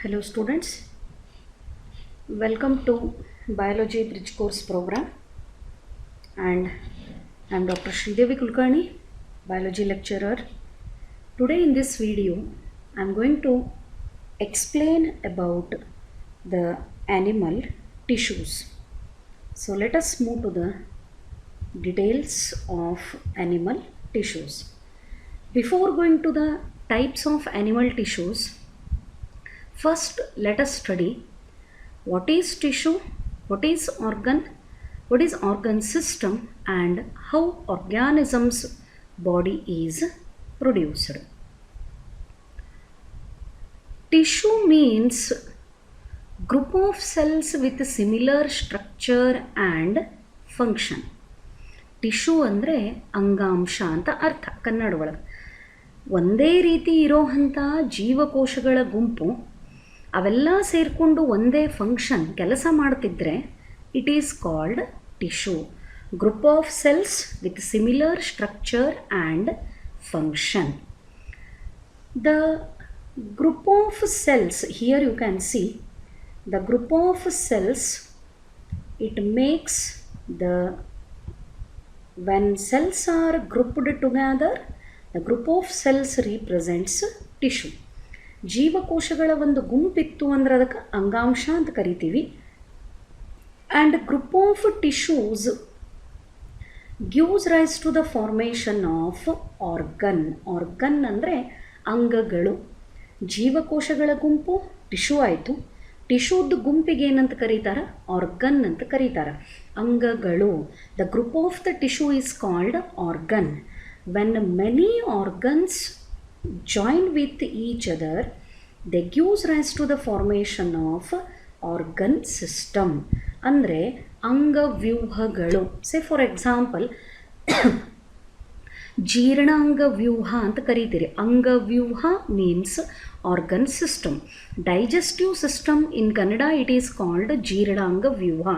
Hello students, welcome to Biology Bridge Course program, and I am Dr. Sridevi Kulkarni, Biology lecturer. Today in this video I am going to explain about the animal tissues. So let us move to the details of animal tissues. Before going to the types of animal tissues, first let us study what is tissue, what is organ system, and how organism's body is produced. Tissue means group of cells with similar structure and function. Tissue ಅಂದರೆ ಅಂಗಾಂಶ ಅಂತ ಅರ್ಥ ಕನ್ನಡ ಒಳಗೆ. ಒಂದೇ ರೀತಿ ಇರೋವಂಥ ಜೀವಕೋಶಗಳ ಗುಂಪು ಅವೆಲ್ಲ ಸೇರಿಕೊಂಡು ಒಂದೇ ಫಂಕ್ಷನ್ ಕೆಲಸ ಮಾಡ್ತಿದ್ರೆ it is called tissue. Group of cells with similar structure and function. The group of cells, here you can see the group of cells, it makes the when cells are grouped together, the group of cells represents tissue. ಜೀವಕೋಶಗಳ ಒಂದು ಗುಂಪಿತ್ತು ಅಂದ್ರೆ ಅದಕ್ಕೆ ಅಂಗಾಂಶ ಅಂತ ಕರಿತೀವಿ. And group of tissues gives rise to the formation of organ. Organ ಅಂದರೆ ಅಂಗಗಳು. ಜೀವಕೋಶಗಳ ಗುಂಪು ಟಿಶ್ಯೂ ಆಯಿತು. ಟಿಶ್ಯೂದ ಗುಂಪಿಗೆ ಏನಂತ ಕರೀತಾರೆ? ಆರ್ಗನ್ ಅಂತ ಕರೀತಾರೆ, ಅಂಗಗಳು. The group of the tissue is called organ. When many organs join with each other, they gives rise to the formation of organ system. ಅಂದರೆ ಅಂಗವ್ಯೂಹಗಳು. ಸೇ ಫಾರ್ ಎಕ್ಸಾಂಪಲ್ ಜೀರ್ಣಾಂಗ ವ್ಯೂಹ ಅಂತ ಕರೀತೀರಿ. ಅಂಗವ್ಯೂಹ means organ system. Digestive system in Kannada it is called Jeerananga Vyuha.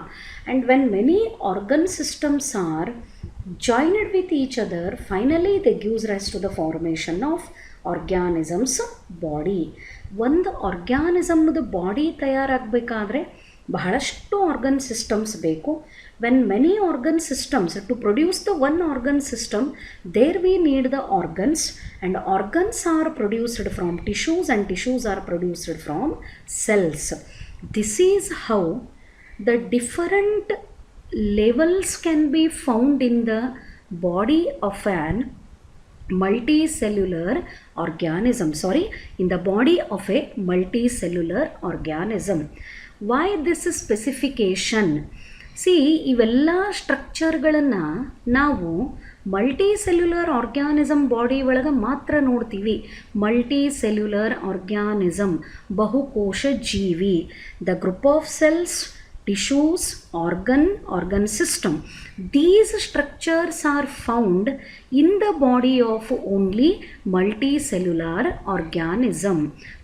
And when many organ systems are joined with each other, finally they gives rise to the formation of organism's body. ಒಂದು ಆರ್ಗ್ಯಾನಿಸಮ್ದು body ತಯಾರಾಗಬೇಕಾದ್ರೆ ಬಹಳಷ್ಟು organ systems ಬೇಕು. when many organ systems, to produce the one organ system, there we need the organs, and organs are produced from tissues and tissues are produced from cells. This is how the different levels can be found in the body of an multicellular organism. In the body of a multicellular organism. Why this specification? C, ಇವೆಲ್ಲ ಸ್ಟ್ರಕ್ಚರ್ಗಳನ್ನು ನಾವು multicellular organism body ಒಳಗೆ ಮಾತ್ರ ನೋಡ್ತೀವಿ. Multicellular organism, ಬಹುಕೋಶ ಜೀವಿ. The group of cells, tissues, organ system, these structures are found in the body of only multicellular organism.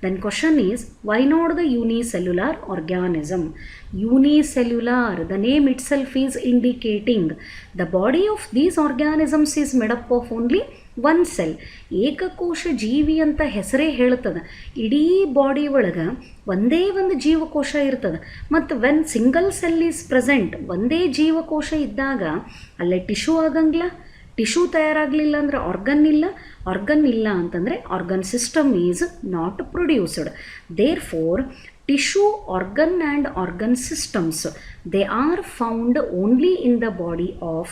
Then question is, why not the unicellular organism? Unicellular, the name itself is indicating the body of these organisms is made up of only one cell. ಏಕಕೋಶ ಜೀವಿ ಅಂತ ಹೆಸರೇ ಹೇಳ್ತದೆ. ಇಡೀ body ಒಳಗೆ ಒಂದೇ ಒಂದು ಜೀವಕೋಶ ಇರ್ತದೆ. ಮತ್ತು when single cell is present, ಒಂದೇ ಜೀವಕೋಶ ಇದ್ದಾಗ ಅಲ್ಲೇ ಟಿಶ್ಯೂ ಆಗಂಗಿಲ್ಲ. ಟಿಶ್ಯೂ ತಯಾರಾಗಲಿಲ್ಲ ಅಂದರೆ ಆರ್ಗನ್ ಇಲ್ಲ. ಆರ್ಗನ್ ಇಲ್ಲ ಅಂತಂದರೆ organ system is not produced. Therefore tissue, organ and organ systems, they are found only in the body of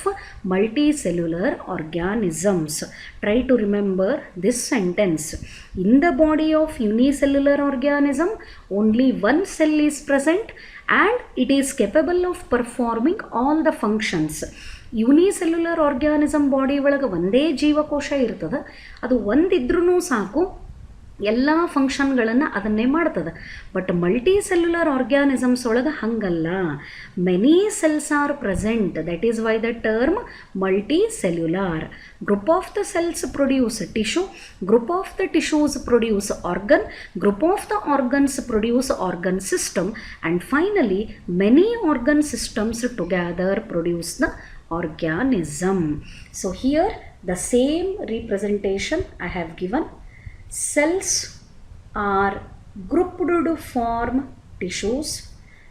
multicellular organisms. Try to remember this sentence. In the body of unicellular organism, only one cell is present and it is capable of performing all the functions. Unicellular organism body ಒಳಗೆ ಒಂದೇ ಜೀವಕೋಶ ಇರ್ತದೆ. ಅದು ಒಂದಿದ್ರೂ ಸಾಕು, ಎಲ್ಲ ಫಂಕ್ಷನ್ಗಳನ್ನು ಅದನ್ನೇ ಮಾಡ್ತದೆ. But multicellular organisms ಒಳಗೆ ಹಂಗಲ್ಲ. Many cells are present, that is why the term multicellular. Group of the cells produce tissue, group of the tissues produce organ, group of the organs produce organ system, and finally many organ systems together produce the organism. So here the same representation I have given. Cells are grouped to form tissues.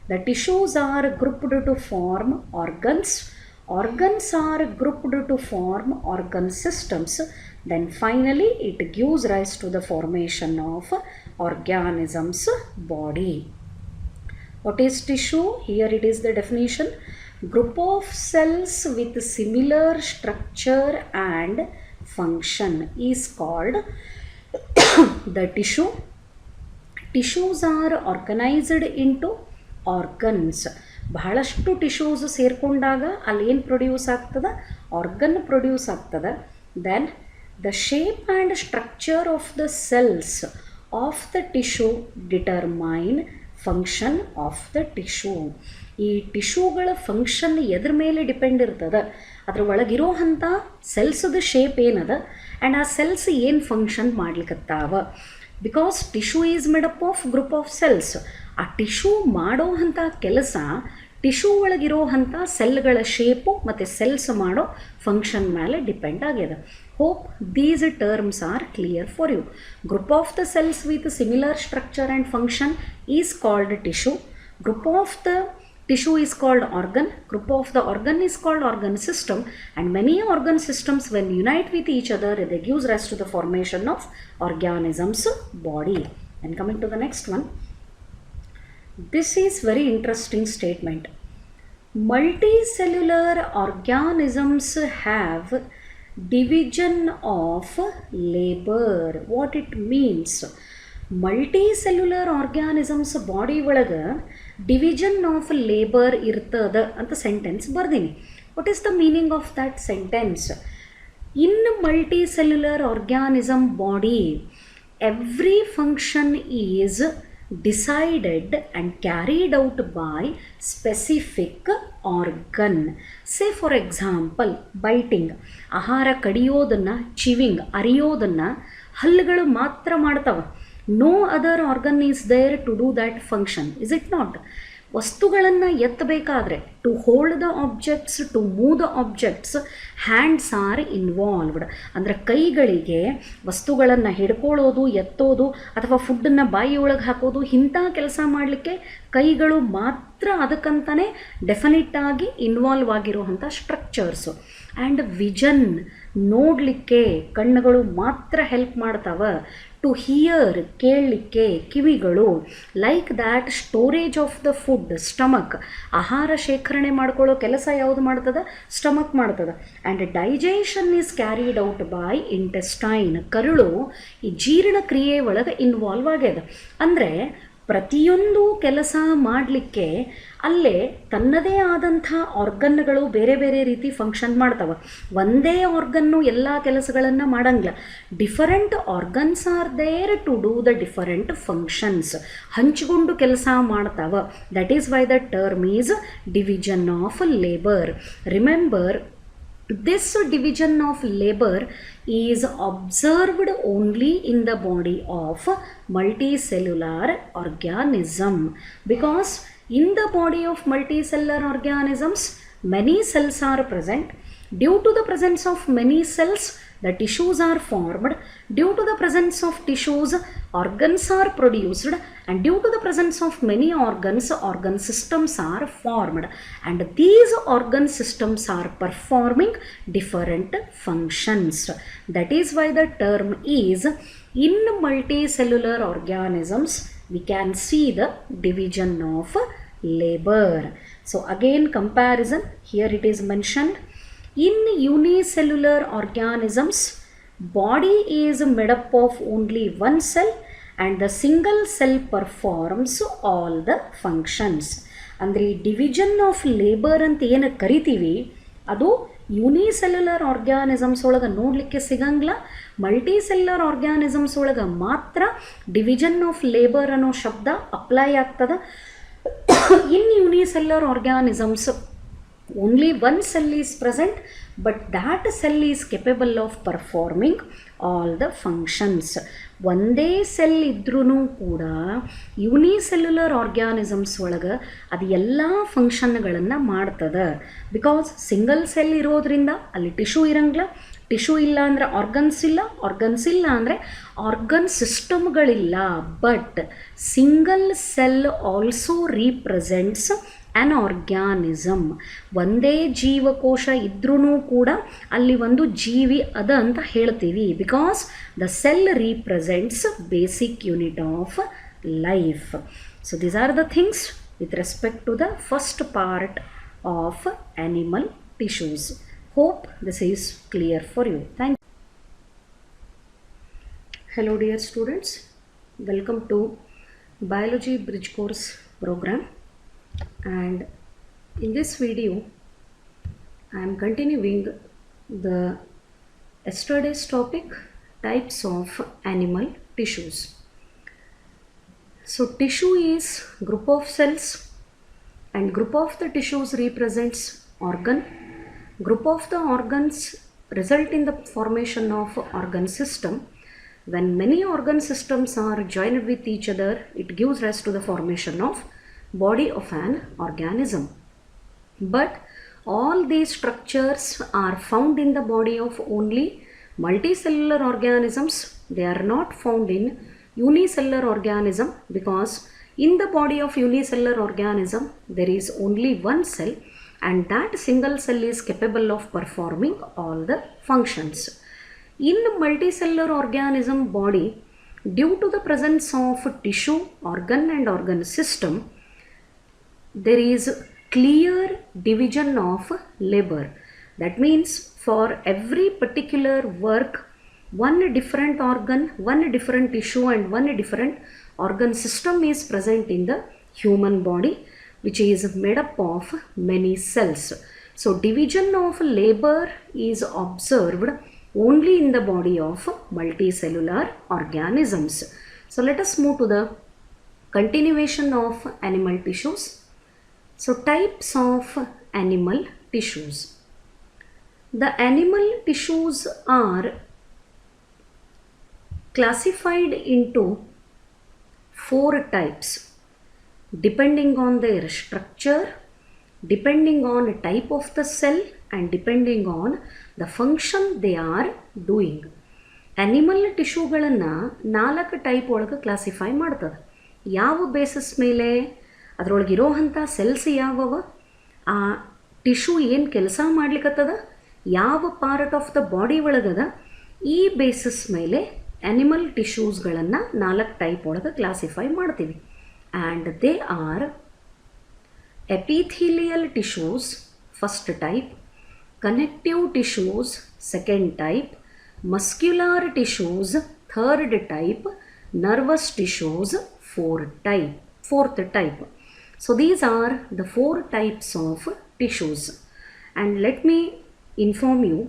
The tissues are grouped to form organs. Organs are grouped to form organ systems. Then finally it gives rise to the formation of organisms body. What is tissue? Here it is the definition. Group of cells with similar structure and function is called the tissue. Tissues are organized into organs. ಬಹಳಷ್ಟು tissues ಸೇರಿಕೊಂಡಾಗ ಅಲ್ಲಿ ಏನು produce ಆಗ್ತದೆ, organ produce ಆಗ್ತದೆ. Then the shape and structure of the cells of the tissue determine function of the tissue. ಈ ಟಿಶ್ಯೂಗಳ function ಎದ್ರ ಮೇಲೆ ಡಿಪೆಂಡ್ ಇರ್ತದೆ, ಅದ್ರ ಒಳಗಿರೋ ಅಂಥ ಸೆಲ್ಸ್ದ ಶೇಪ್ ಏನದ ಆ್ಯಂಡ್ ಆ ಸೆಲ್ಸ್ ಏನು ಫಂಕ್ಷನ್ ಮಾಡ್ಲಿಕ್ಕತ್ತಾವ. Because tissue is made up of group of cells. ಆ ಟಿಶ್ಯೂ ಮಾಡೋ ಅಂಥ ಕೆಲಸ ಟಿಶ್ಯೂ ಒಳಗಿರೋ ಅಂಥ ಸೆಲ್ಗಳ ಶೇಪು ಮತ್ತು ಸೆಲ್ಸ್ ಮಾಡೋ ಫಂಕ್ಷನ್ ಮೇಲೆ ಡಿಪೆಂಡ್ ಆಗ್ಯದ. Hope these terms are clear for you. Group of the cells with similar structure and function is called tissue. Group of the tissue is called organ. Group of the organ is called organ system. And many organ systems, when unite with each other, they gives rise to the formation of organisms body. And coming to the next one, this is very interesting statement. Multicellular organisms have division of labor. What it means? Multicellular organisms body ಒಳಗೆ division of labour ಇರ್ತದ ಅಂತ sentence ಬರ್ದೀನಿ. What is the meaning of that sentence? In multicellular organism body every function is decided and carried out by specific organ. Say for example biting, ಆಹಾರ ಕಡಿಯೋದನ್ನು, chewing ಅರಿಯೋದನ್ನು ಹಲ್ಲುಗಳು ಮಾತ್ರ ಮಾಡ್ತವೆ. No other organ is there to do that function, is it not? ವಸ್ತುಗಳನ್ನು ಎತ್ತಬೇಕಾದ್ರೆ, to hold the objects, to move the objects, hands are involved. ಅಂದರೆ ಕೈಗಳಿಗೆ ವಸ್ತುಗಳನ್ನು ಹಿಡ್ಕೊಳ್ಳೋದು, ಎತ್ತೋದು ಅಥವಾ ಫುಡ್ಡನ್ನು ಬಾಯಿಯೊಳಗೆ ಹಾಕೋದು, ಇಂಥ ಕೆಲಸ ಮಾಡಲಿಕ್ಕೆ ಕೈಗಳು ಮಾತ್ರ ಅದಕ್ಕಂತಲೇ ಡೆಫಿನೆಟ್ ಆಗಿ ಇನ್ವಾಲ್ವ್ ಆಗಿರುವಂಥ ಸ್ಟ್ರಕ್ಚರ್ಸು. ಆ್ಯಂಡ್ ವಿಷನ್, ನೋಡಲಿಕ್ಕೆ ಕಣ್ಣುಗಳು ಮಾತ್ರ ಹೆಲ್ಪ್ ಮಾಡ್ತಾವೆ. ಟು ಹಿಯರ್, ಕೇಳಲಿಕ್ಕೆ ಕಿವಿಗಳು. Like that storage of the food, stomach, ಆಹಾರ ಶೇಖರಣೆ ಮಾಡ್ಕೊಳ್ಳೋ ಕೆಲಸ ಯಾವುದು ಮಾಡ್ತದೆ? ಸ್ಟಮಕ್ ಮಾಡ್ತದೆ. And digestion is carried out by intestine. ಕರುಳು ಈ ಜೀರ್ಣಕ್ರಿಯೆ ಒಳಗೆ ಇನ್ವಾಲ್ವ್ ಆಗ್ಯದ. ಅಂದರೆ ಪ್ರತಿಯೊಂದು ಕೆಲಸ ಮಾಡಲಿಕ್ಕೆ ಅಲ್ಲೇ ತನ್ನದೇ ಆದಂಥ ಆರ್ಗನ್ಗಳು ಬೇರೆ ಬೇರೆ ರೀತಿ ಫಂಕ್ಷನ್ ಮಾಡ್ತವೆ. ಒಂದೇ ಆರ್ಗನ್ನು ಎಲ್ಲ ಕೆಲಸಗಳನ್ನು ಮಾಡಂಗಿಲ್ಲ. Different organs are there to do the different functions. ಹಂಚಿಕೊಂಡು ಕೆಲಸ ಮಾಡ್ತಾವೆ. That is why the term is division of labour. Remember, this division of labor is observed only in the body of multicellular organism, because in the body of multicellular organisms many cells are present. Due to the presence of many cells, the tissues are formed. Due to the presence of tissues, organs are produced, and due to the presence of many organs, organ systems are formed, and these organ systems are performing different functions. That is why the term is, in multicellular organisms we can see the division of labor. So again comparison, here it is mentioned. In unicellular organisms, body is made up of only one cell, and the single cell performs all the functions. ಅಂದರೆ division of labour ಅಂತ ಏನು ಕರಿತೀವಿ, ಅದು unicellular organisms ಒಳಗೆ ನೋಡಲಿಕ್ಕೆ ಸಿಗಂಗಿಲ್ಲ. Multicellular organisms ಒಳಗೆ ಮಾತ್ರ ಡಿವಿಷನ್ ಆಫ್ ಲೇಬರ್ ಅನ್ನೋ ಶಬ್ದ ಅಪ್ಲೈ ಆಗ್ತದೆ. In unicellular organisms only one cell is present, but that cell is capable of performing all the functions. ಒಂದೇ ಸೆಲ್ ಇದ್ರೂ ಕೂಡ ಯೂನಿಸೆಲ್ಯುಲರ್ ಆರ್ಗ್ಯಾನಿಸಮ್ಸ್ ಒಳಗೆ ಅದು ಎಲ್ಲ ಫಂಕ್ಷನ್ಗಳನ್ನು ಮಾಡ್ತದೆ. ಬಿಕಾಸ್ ಸಿಂಗಲ್ ಸೆಲ್ ಇರೋದ್ರಿಂದ ಅಲ್ಲಿ ಟಿಶ್ಯೂ ಇರಂಗಿಲ್ಲ, ಟಿಶ್ಯೂ ಇಲ್ಲ ಅಂದರೆ ಆರ್ಗನ್ಸ್ ಇಲ್ಲ ಅಂದರೆ ಆರ್ಗನ್ ಸಿಸ್ಟಮ್ಗಳಿಲ್ಲ. But single cell also represents an organism. ಒಂದೇ ಜೀವಕೋಶ ಇದ್ರೂ ಕೂಡ ಅಲ್ಲಿ ಒಂದು ಜೀವಿ ಅದ ಅಂತ ಹೇಳ್ತೀವಿ. Because the cell represents basic unit of life. So these are the things with respect to the first part of animal tissues. Hope this is clear for you. Thank you. Hello dear students, welcome to Biology Bridge Course program, and in this video I am continuing the yesterday's topic, types of animal tissues. So tissue is group of cells, and group of the tissues represents organ. Group of the organs result in the formation of organ system. When many organ systems are joined with each other, it gives rise to the formation of body of an organism. But all these structures are found in the body of only multicellular organisms. They are not found in unicellular organism, because in the body of unicellular organism there is only one cell, and that single cell is capable of performing all the functions. In multicellular organism body, due to the presence of tissue, organ and organ system, there is clear division of labor. That means for every particular work, one different organ, one different tissue and one different organ system is present in the human body, which is made up of many cells. So division of labor is observed only in the body of multicellular organisms. So let us move to the continuation of animal tissues. So types of animal tissues. The animal tissues are classified into 4 types, depending on their structure, depending on the type of the cell, and depending on the function they are doing. Animal ಟಿಶ್ಯೂಗಳನ್ನು 4 type ಒಳಗೆ classify ಮಾಡ್ತದೆ. ಯಾವ basis ಮೇಲೆ? ಅದರೊಳಗಿರೋವಂಥ cells ಯಾವುವ, ಆ tissue ಏನು ಕೆಲಸ ಮಾಡ್ಲಿಕ್ಕತ್ತದ, ಯಾವ part of the body ಒಳಗದ, ಈ basis ಮೇಲೆ ಆ್ಯನಿಮಲ್ ಟಿಶ್ಯೂಸ್ಗಳನ್ನು 4 ಟೈಪ್ ಒಳಗೆ ಕ್ಲಾಸಿಫೈ ಮಾಡ್ತೀವಿ. And they are epithelial tissues, first type, connective tissues, second type, muscular tissues, third type, nervous tissues, fourth type. So these are the 4 types of tissues. And let me inform you,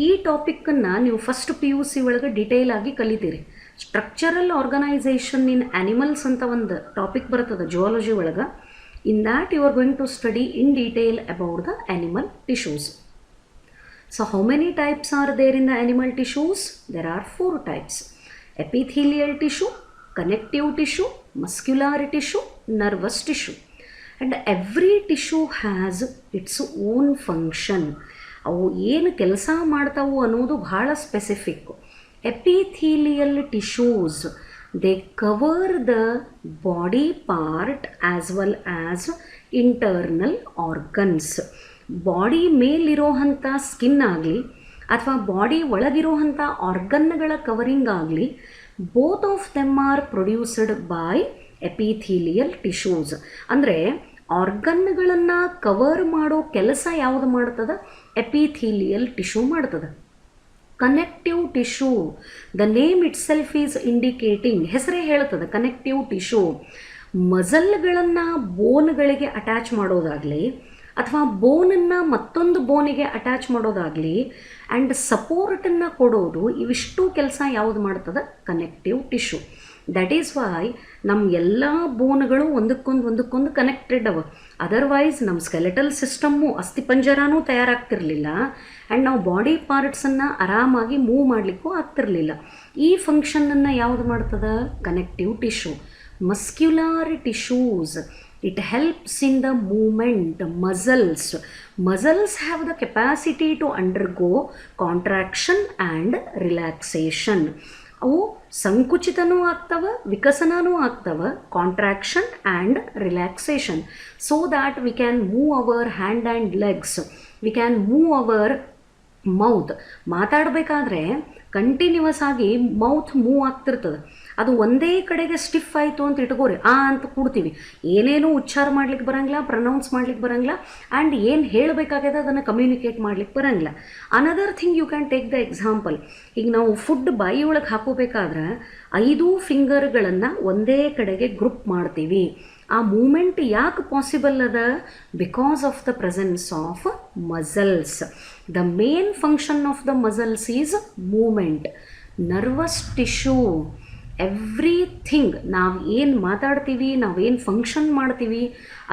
ಈ ಟಾಪಿಕ್ಕನ್ನು ನೀವು first PUC ಒಳಗೆ detail ಆಗಿ ಕಲಿತೀರಿ. Structural organisation in animals ಅಂತ ಒಂದು topic ಬರ್ತದೆ zoology ಒಳಗೆ. In that you are going to study in detail about the animal tissues. So how many types are there in the animal tissues? There are 4 types: epithelial tissue, connective tissue, muscular tissue, nervous tissue. And every tissue has its own function. ಅವು ಏನು ಕೆಲಸ ಮಾಡ್ತಾವು ಅನ್ನೋದು ಭಾಳ specific. Epithelial tissues, they cover the body part as well as internal organs. Body ಮೇಲಿರೋವಂಥ skin ಆಗಲಿ ಅಥವಾ body ಒಳಗಿರೋವಂಥ ಆರ್ಗನ್ಗಳ ಕವರಿಂಗ್ ಆಗಲಿ, both of them are produced by epithelial tissues. ಅಂದರೆ ಆರ್ಗನ್ಗಳನ್ನು ಕವರ್ ಮಾಡೋ ಕೆಲಸ ಯಾವುದು ಮಾಡ್ತದೆ? ಎಪಿಥೀಲಿಯಲ್ ಟಿಶ್ಯೂ ಮಾಡ್ತದೆ. Connective tissue, the name itself is indicating, ಹೆಸರೇ ಹೇಳ್ತದೆ ಕನೆಕ್ಟಿವ್ ಟಿಶ್ಯೂ. ಮಸಲ್ಗಳನ್ನು ಬೋನ್ಗಳಿಗೆ ಅಟ್ಯಾಚ್ ಮಾಡೋದಾಗಲಿ ಅಥವಾ ಬೋನನ್ನು ಮತ್ತೊಂದು ಬೋನಿಗೆ ಅಟ್ಯಾಚ್ ಮಾಡೋದಾಗಲಿ ಆ್ಯಂಡ್ ಸಪೋರ್ಟನ್ನು ಕೊಡೋದು, ಇವಿಷ್ಟು ಕೆಲಸ ಯಾವುದು ಮಾಡ್ತದೆ? Connective tissue. That is why ನಮ್ಮ ಎಲ್ಲ ಬೋನ್ಗಳು ಒಂದಕ್ಕೊಂದು ಕನೆಕ್ಟೆಡ್ ಅವ. ಅದರ್ವೈಸ್ ನಮ್ಮ ಸ್ಕೆಲೆಟಲ್ ಸಿಸ್ಟಮ್ಮು, ಅಸ್ಥಿಪಂಜರನೂ ತಯಾರಾಗ್ತಿರಲಿಲ್ಲ ಆ್ಯಂಡ್ ನಾವು ಬಾಡಿ ಪಾರ್ಟ್ಸನ್ನು ಆರಾಮಾಗಿ ಮೂವ್ ಮಾಡಲಿಕ್ಕೂ ಆಗ್ತಿರಲಿಲ್ಲ. ಈ ಫಂಕ್ಷನನ್ನು ಯಾವುದು ಮಾಡ್ತದೆ? Connective tissue. Muscular tissues, It helps in the movement. Muscles have the capacity to undergo contraction and relaxation. ಅವು ಸಂಕುಚಿತನೂ ಆಗ್ತವೆ, ವಿಕಸನನೂ ಆಗ್ತವೆ, contraction and relaxation, so that we can move our hand and legs, we can move our mouth. ಮಾತಾಡಬೇಕಾದ್ರೆ continuous ಆಗಿ mouth move ಆಗ್ತಿರ್ತದೆ. ಅದು ಒಂದೇ ಕಡೆಗೆ ಸ್ಟಿಫ್ ಆಯಿತು ಅಂತ ಇಟ್ಕೋರಿ, ಅಂತ ಕೂಡ್ತೀವಿ, ಏನೇನೂ ಉಚ್ಚಾರ ಮಾಡ್ಲಿಕ್ಕೆ ಬರೋಂಗಿಲ್ಲ, ಪ್ರನೌನ್ಸ್ ಮಾಡ್ಲಿಕ್ಕೆ ಬರೋಂಗಿಲ್ಲ, ಆ್ಯಂಡ್ ಏನು ಹೇಳಬೇಕಾಗಿದೆ ಅದನ್ನು ಕಮ್ಯುನಿಕೇಟ್ ಮಾಡ್ಲಿಕ್ಕೆ ಬರೋಂಗಿಲ್ಲ. Another thing you can take the example. ಈಗ ನಾವು ಫುಡ್ ಬಾಯಿ ಒಳಗೆ ಹಾಕೋಬೇಕಾದ್ರೆ 5 ಫಿಂಗರ್ಗಳನ್ನು ಒಂದೇ ಕಡೆಗೆ ಗ್ರೂಪ್ ಮಾಡ್ತೀವಿ. ಆ ಮೂಮೆಂಟ್ ಯಾಕೆ ಪಾಸಿಬಲ್ ಅದ? Because of the presence of muscles. The main function of the muscles is movement. Nervous tissue, everything, ನಾವು ಏನು ಮಾತಾಡ್ತೀವಿ, ನಾವೇನು ಫಂಕ್ಷನ್ ಮಾಡ್ತೀವಿ,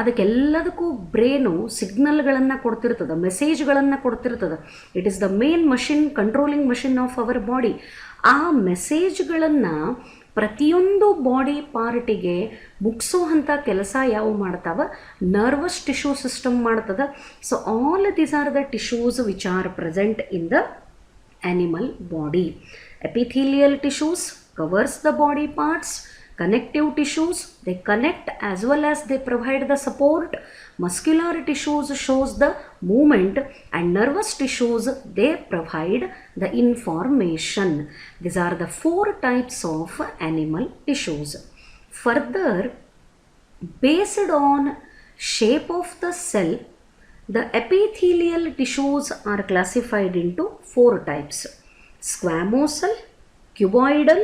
ಅದಕ್ಕೆಲ್ಲದಕ್ಕೂ ಬ್ರೇನು ಸಿಗ್ನಲ್ಗಳನ್ನು ಕೊಡ್ತಿರ್ತದೆ, ಮೆಸೇಜ್ಗಳನ್ನು ಕೊಡ್ತಿರ್ತದೆ. ಇಟ್ ಈಸ್ ದ ಮೇನ್ ಮಷಿನ್, ಕಂಟ್ರೋಲಿಂಗ್ ಮಷಿನ್ ಆಫ್ ಅವರ್ ಬಾಡಿ. ಆ ಮೆಸೇಜ್ಗಳನ್ನು ಪ್ರತಿಯೊಂದು ಬಾಡಿ ಪಾರ್ಟಿಗೆ ಮುಗಿಸೋವಂಥ ಕೆಲಸ ಯಾವ ಮಾಡ್ತಾವೆ? ನರ್ವಸ್ ಟಿಶ್ಯೂ ಸಿಸ್ಟಮ್ ಮಾಡ್ತದೆ. So all these are the tissues which are present in the animal body. Epithelial tissues covers the body parts. Connective tissues, they connect as well as they provide the support. Muscular tissues shows the movement, and nervous tissues, they provide the information. These are the 4 types of animal tissues. Further, based on shape of the cell, the epithelial tissues are classified into 4 types: squamosal, cuboidal,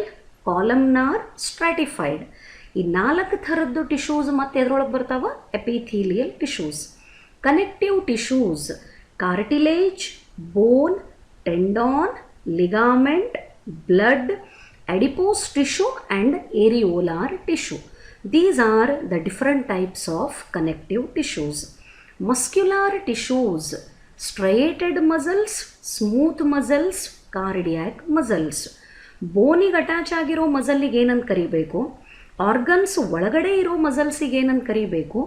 columnar, stratified. ಈ 4 ಥರದ್ದು tissues ಮತ್ತೆ ಎದ್ರೊಳಗೆ ಬರ್ತಾವ? Epithelial tissues. Connective tissues, cartilage, bone, tendon, ligament, blood, adipose tissue and areolar tissue. These are the different types of connective tissues. Muscular tissues, striated muscles, smooth muscles, cardiac muscles. ಬೋನಿಗೆ attach ಆಗಿರೋ ಮಸಲ್ಲಿಗೆ ಏನಂತ ಕರಿಬೇಕು? Organs ಒಳಗಡೆ ಇರೋ ಮಸಲ್ಸಿಗೆ ಏನಂತ ಕರಿಬೇಕು?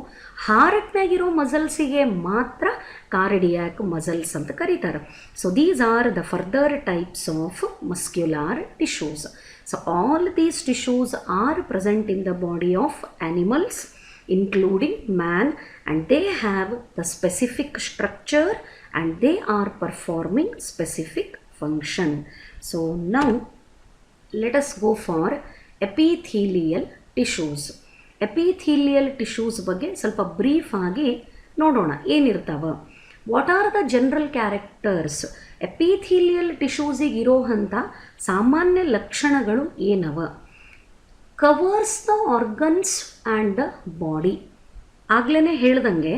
ಹಾರ್ಟ್ನಾಗಿರೋ ಮಸಲ್ಸಿಗೆ ಮಾತ್ರ ಕಾರ್ಡಿಯಾಕ್ ಮಸಲ್ಸ್ ಅಂತ ಕರೀತಾರೆ. So these are the further types of muscular tissues. So all these tissues R present in the body of animals including man, and they have the specific structure and they are performing specific function. So now let us go for epithelial tissues. Epithelial tissues ಬಗ್ಗೆ ಸ್ವಲ್ಪ brief ಆಗಿ ನೋಡೋಣ ಏನಿರ್ತಾವ. What are the general characters? Epithelial ಟಿಶ್ಯೂಸಿಗೆ ಇರೋವಂಥ ಸಾಮಾನ್ಯ ಲಕ್ಷಣಗಳು ಏನವ? Covers the organs and the body. ಆಗ್ಲೇ ಹೇಳ್ದಂಗೆ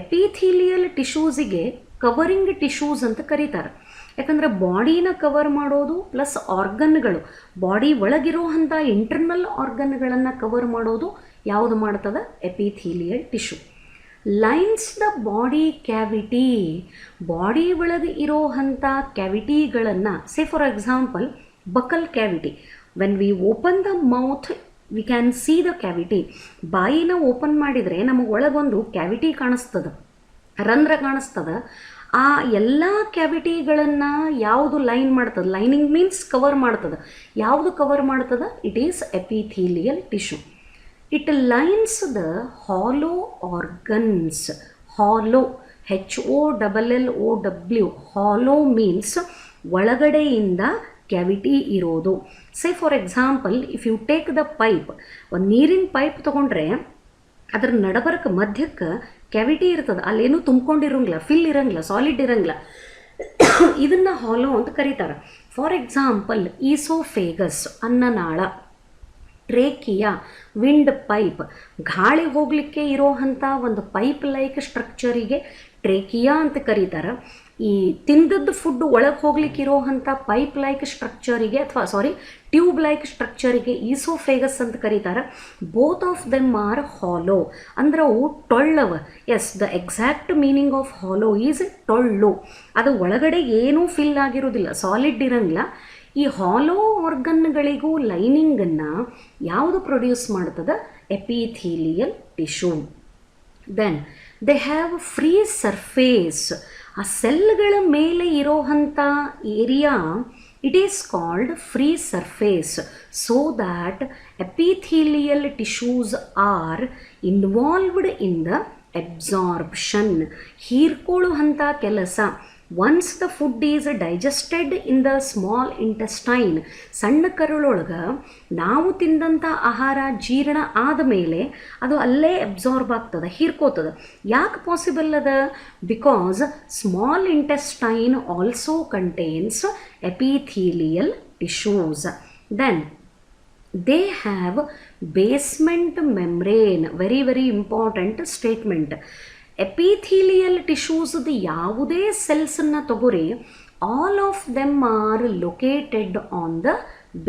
ಎಪಿಥೀಲಿಯಲ್ ಟಿಶ್ಯೂಸಿಗೆ ಕವರಿಂಗ್ ಟಿಶ್ಯೂಸ್ ಅಂತ ಕರೀತಾರೆ. ಯಾಕಂದರೆ ಬಾಡಿನ ಕವರ್ ಮಾಡೋದು ಪ್ಲಸ್ ಆರ್ಗನ್ಗಳು, ಬಾಡಿ ಒಳಗಿರುವಂಥ ಇಂಟರ್ನಲ್ ಆರ್ಗನ್ಗಳನ್ನು ಕವರ್ ಮಾಡೋದು ಯಾವುದು ಮಾಡ್ತದೆ? Epithelial tissue. Lines the body cavity, body ಒಳಗೆ ಇರೋವಂಥ ಕ್ಯಾವಿಟಿಗಳನ್ನು, say for example buccal cavity. When we open the mouth we can see the cavity. ಬಾಯಿನ ಓಪನ್ ಮಾಡಿದರೆ ನಮಗೆ ಒಳಗೊಂದು ಕ್ಯಾವಿಟಿ ಕಾಣಿಸ್ತದೆ, ರಂಧ್ರ ಕಾಣಿಸ್ತದೆ. ಆ ಎಲ್ಲ ಕ್ಯಾವಿಟಿಗಳನ್ನು ಯಾವುದು ಲೈನ್ ಮಾಡ್ತದೆ? ಲೈನಿಂಗ್ ಮೀನ್ಸ್ ಕವರ್ ಮಾಡ್ತದೆ. ಯಾವುದು ಕವರ್ ಮಾಡ್ತದೆ? It is epithelial tissue. It lines the hollow organs. Hollow, HOLLOW, hollow means ಒಳಗಡೆಯಿಂದ ಕ್ಯಾವಿಟಿ ಇರೋದು. Say for example, if you take the pipe, ಒಂದು ನೀರಿನ ಪೈಪ್ ತೊಗೊಂಡ್ರೆ ಅದರ ನಡಬರಕ್ಕೆ ಮಧ್ಯಕ್ಕೆ ಕ್ಯಾವಿಟಿ ಇರ್ತದೆ, ಅಲ್ಲೇನೂ ತುಂಬ್ಕೊಂಡಿರೋಂಗಿಲ್ಲ, ಫಿಲ್ ಇರೋಂಗಿಲ್ಲ, ಸಾಲಿಡ್ ಇರೋಂಗಿಲ್ಲ. ಇದನ್ನು ಹಾಲೋ ಅಂತ ಕರೀತಾರೆ. ಫಾರ್ ಎಕ್ಸಾಂಪಲ್ ಈಸೋಫೇಗಸ್, ಅನ್ನನಾಳ, ಟ್ರೇಕಿಯಾ, ವಿಂಡ್ ಪೈಪ್, ಗಾಳಿ ಹೋಗಲಿಕ್ಕೆ ಇರೋವಂಥ ಒಂದು ಪೈಪ್ ಲೈಕ್ ಸ್ಟ್ರಕ್ಚರಿಗೆ ಟ್ರೇಕಿಯಾ ಅಂತ ಕರೀತಾರೆ. ಈ ತಿಂದದ್ದು ಫುಡ್ ಒಳಗೆ ಹೋಗ್ಲಿಕ್ಕೆ ಇರೋವಂಥ ಪೈಪ್ ಲೈಕ್ ಸ್ಟ್ರಕ್ಚರಿಗೆ ಅಥವಾ ಟ್ಯೂಬ್ ಲೈಕ್ ಸ್ಟ್ರಕ್ಚರಿಗೆ ಈಸೋಫೇಗಸ್ ಅಂತ ಕರೀತಾರೆ. Both of them are hollow. ಅಂದ್ರೆ ಅವು ಟೊಳ್ಳವ. Yes, the exact meaning of hollow is ಟೊಳ್ಳು. ಅದು ಒಳಗಡೆ ಏನೂ ಫಿಲ್ ಆಗಿರೋದಿಲ್ಲ, ಸಾಲಿಡ್ ಇರೋಂಗಿಲ್ಲ. ಈ ಹಾಲೋ ಆರ್ಗನ್ಗಳಿಗೂ ಲೈನಿಂಗನ್ನು ಯಾವುದು ಪ್ರೊಡ್ಯೂಸ್ ಮಾಡ್ತದೆ? Epithelial tissue. Then they have free surface. ಆ ಸೆಲ್ಗಳ ಮೇಲೆ ಇರೋವಂಥ area it is called free surface, so that epithelial tissues are involved in the absorption. ಹೀರ್ಕೊಳ್ಳುವಂಥ ಕೆಲಸ. Once the food is digested in the small intestine, ಸಣ್ಣ ಕರುಳೊಳಗೆ ನಾವು ತಿಂದಂಥ ಆಹಾರ ಜೀರ್ಣ ಆದಮೇಲೆ ಅದು ಅಲ್ಲೇ ಅಬ್ಸಾರ್ಬ್ ಆಗ್ತದೆ, ಹೀರ್ಕೋತದೆ. ಯಾಕೆ ಪಾಸಿಬಲ್ ಅದ? Because small intestine also contains epithelial tissues. Then they have basement membrane. Very very important statement. Epithelial tissues ಯಾವುದೇ ಸೆಲ್ಸನ್ನು ತಗೋರಿ, all of them are located on the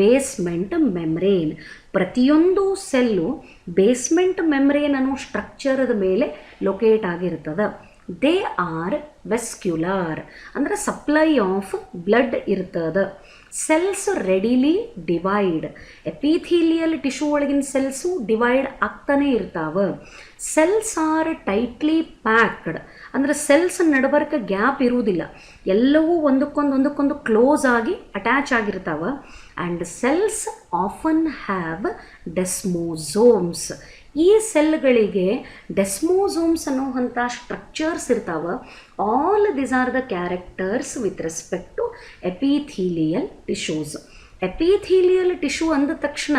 basement membrane. ಪ್ರತಿಯೊಂದು ಸೆಲ್ಲು ಬೇಸ್ಮೆಂಟ್ ಮೆಮ್ರೇನ್ ಅನ್ನೋ ಸ್ಟ್ರಕ್ಚರದ ಮೇಲೆ locate ಆಗಿರ್ತದೆ. They are vascular, ಅಂದರೆ supply of blood ಇರ್ತದೆ. Cells readily divide. Epithelial tissue ಒಳಗಿನ ಸೆಲ್ಸು ಡಿವೈಡ್ ಆಗ್ತಾನೆ ಇರ್ತಾವೆ. ಸೆಲ್ಸ್ ಆರ್ ಟೈಟ್ಲಿ ಪ್ಯಾಕ್ಡ್, ಅಂದರೆ ಸೆಲ್ಸ್ ನಡಬರ್ಕ ಗ್ಯಾಪ್ ಇರುವುದಿಲ್ಲ, ಎಲ್ಲವೂ ಒಂದಕ್ಕೊಂದು ಕ್ಲೋಸ್ ಆಗಿ ಅಟ್ಯಾಚ್ ಆಗಿರ್ತಾವೆ. And cells often have desmosomes. ಈ ಸೆಲ್ಗಳಿಗೆ ಡೆಸ್ಮೋಸೋಮ್ಸ್ ಅನ್ನೋವಂಥ ಸ್ಟ್ರಕ್ಚರ್ಸ್ ಇರ್ತಾವೆ. All this are the characters with respect to epithelial tissues. Epithelial tissue ಅಂದ ತಕ್ಷಣ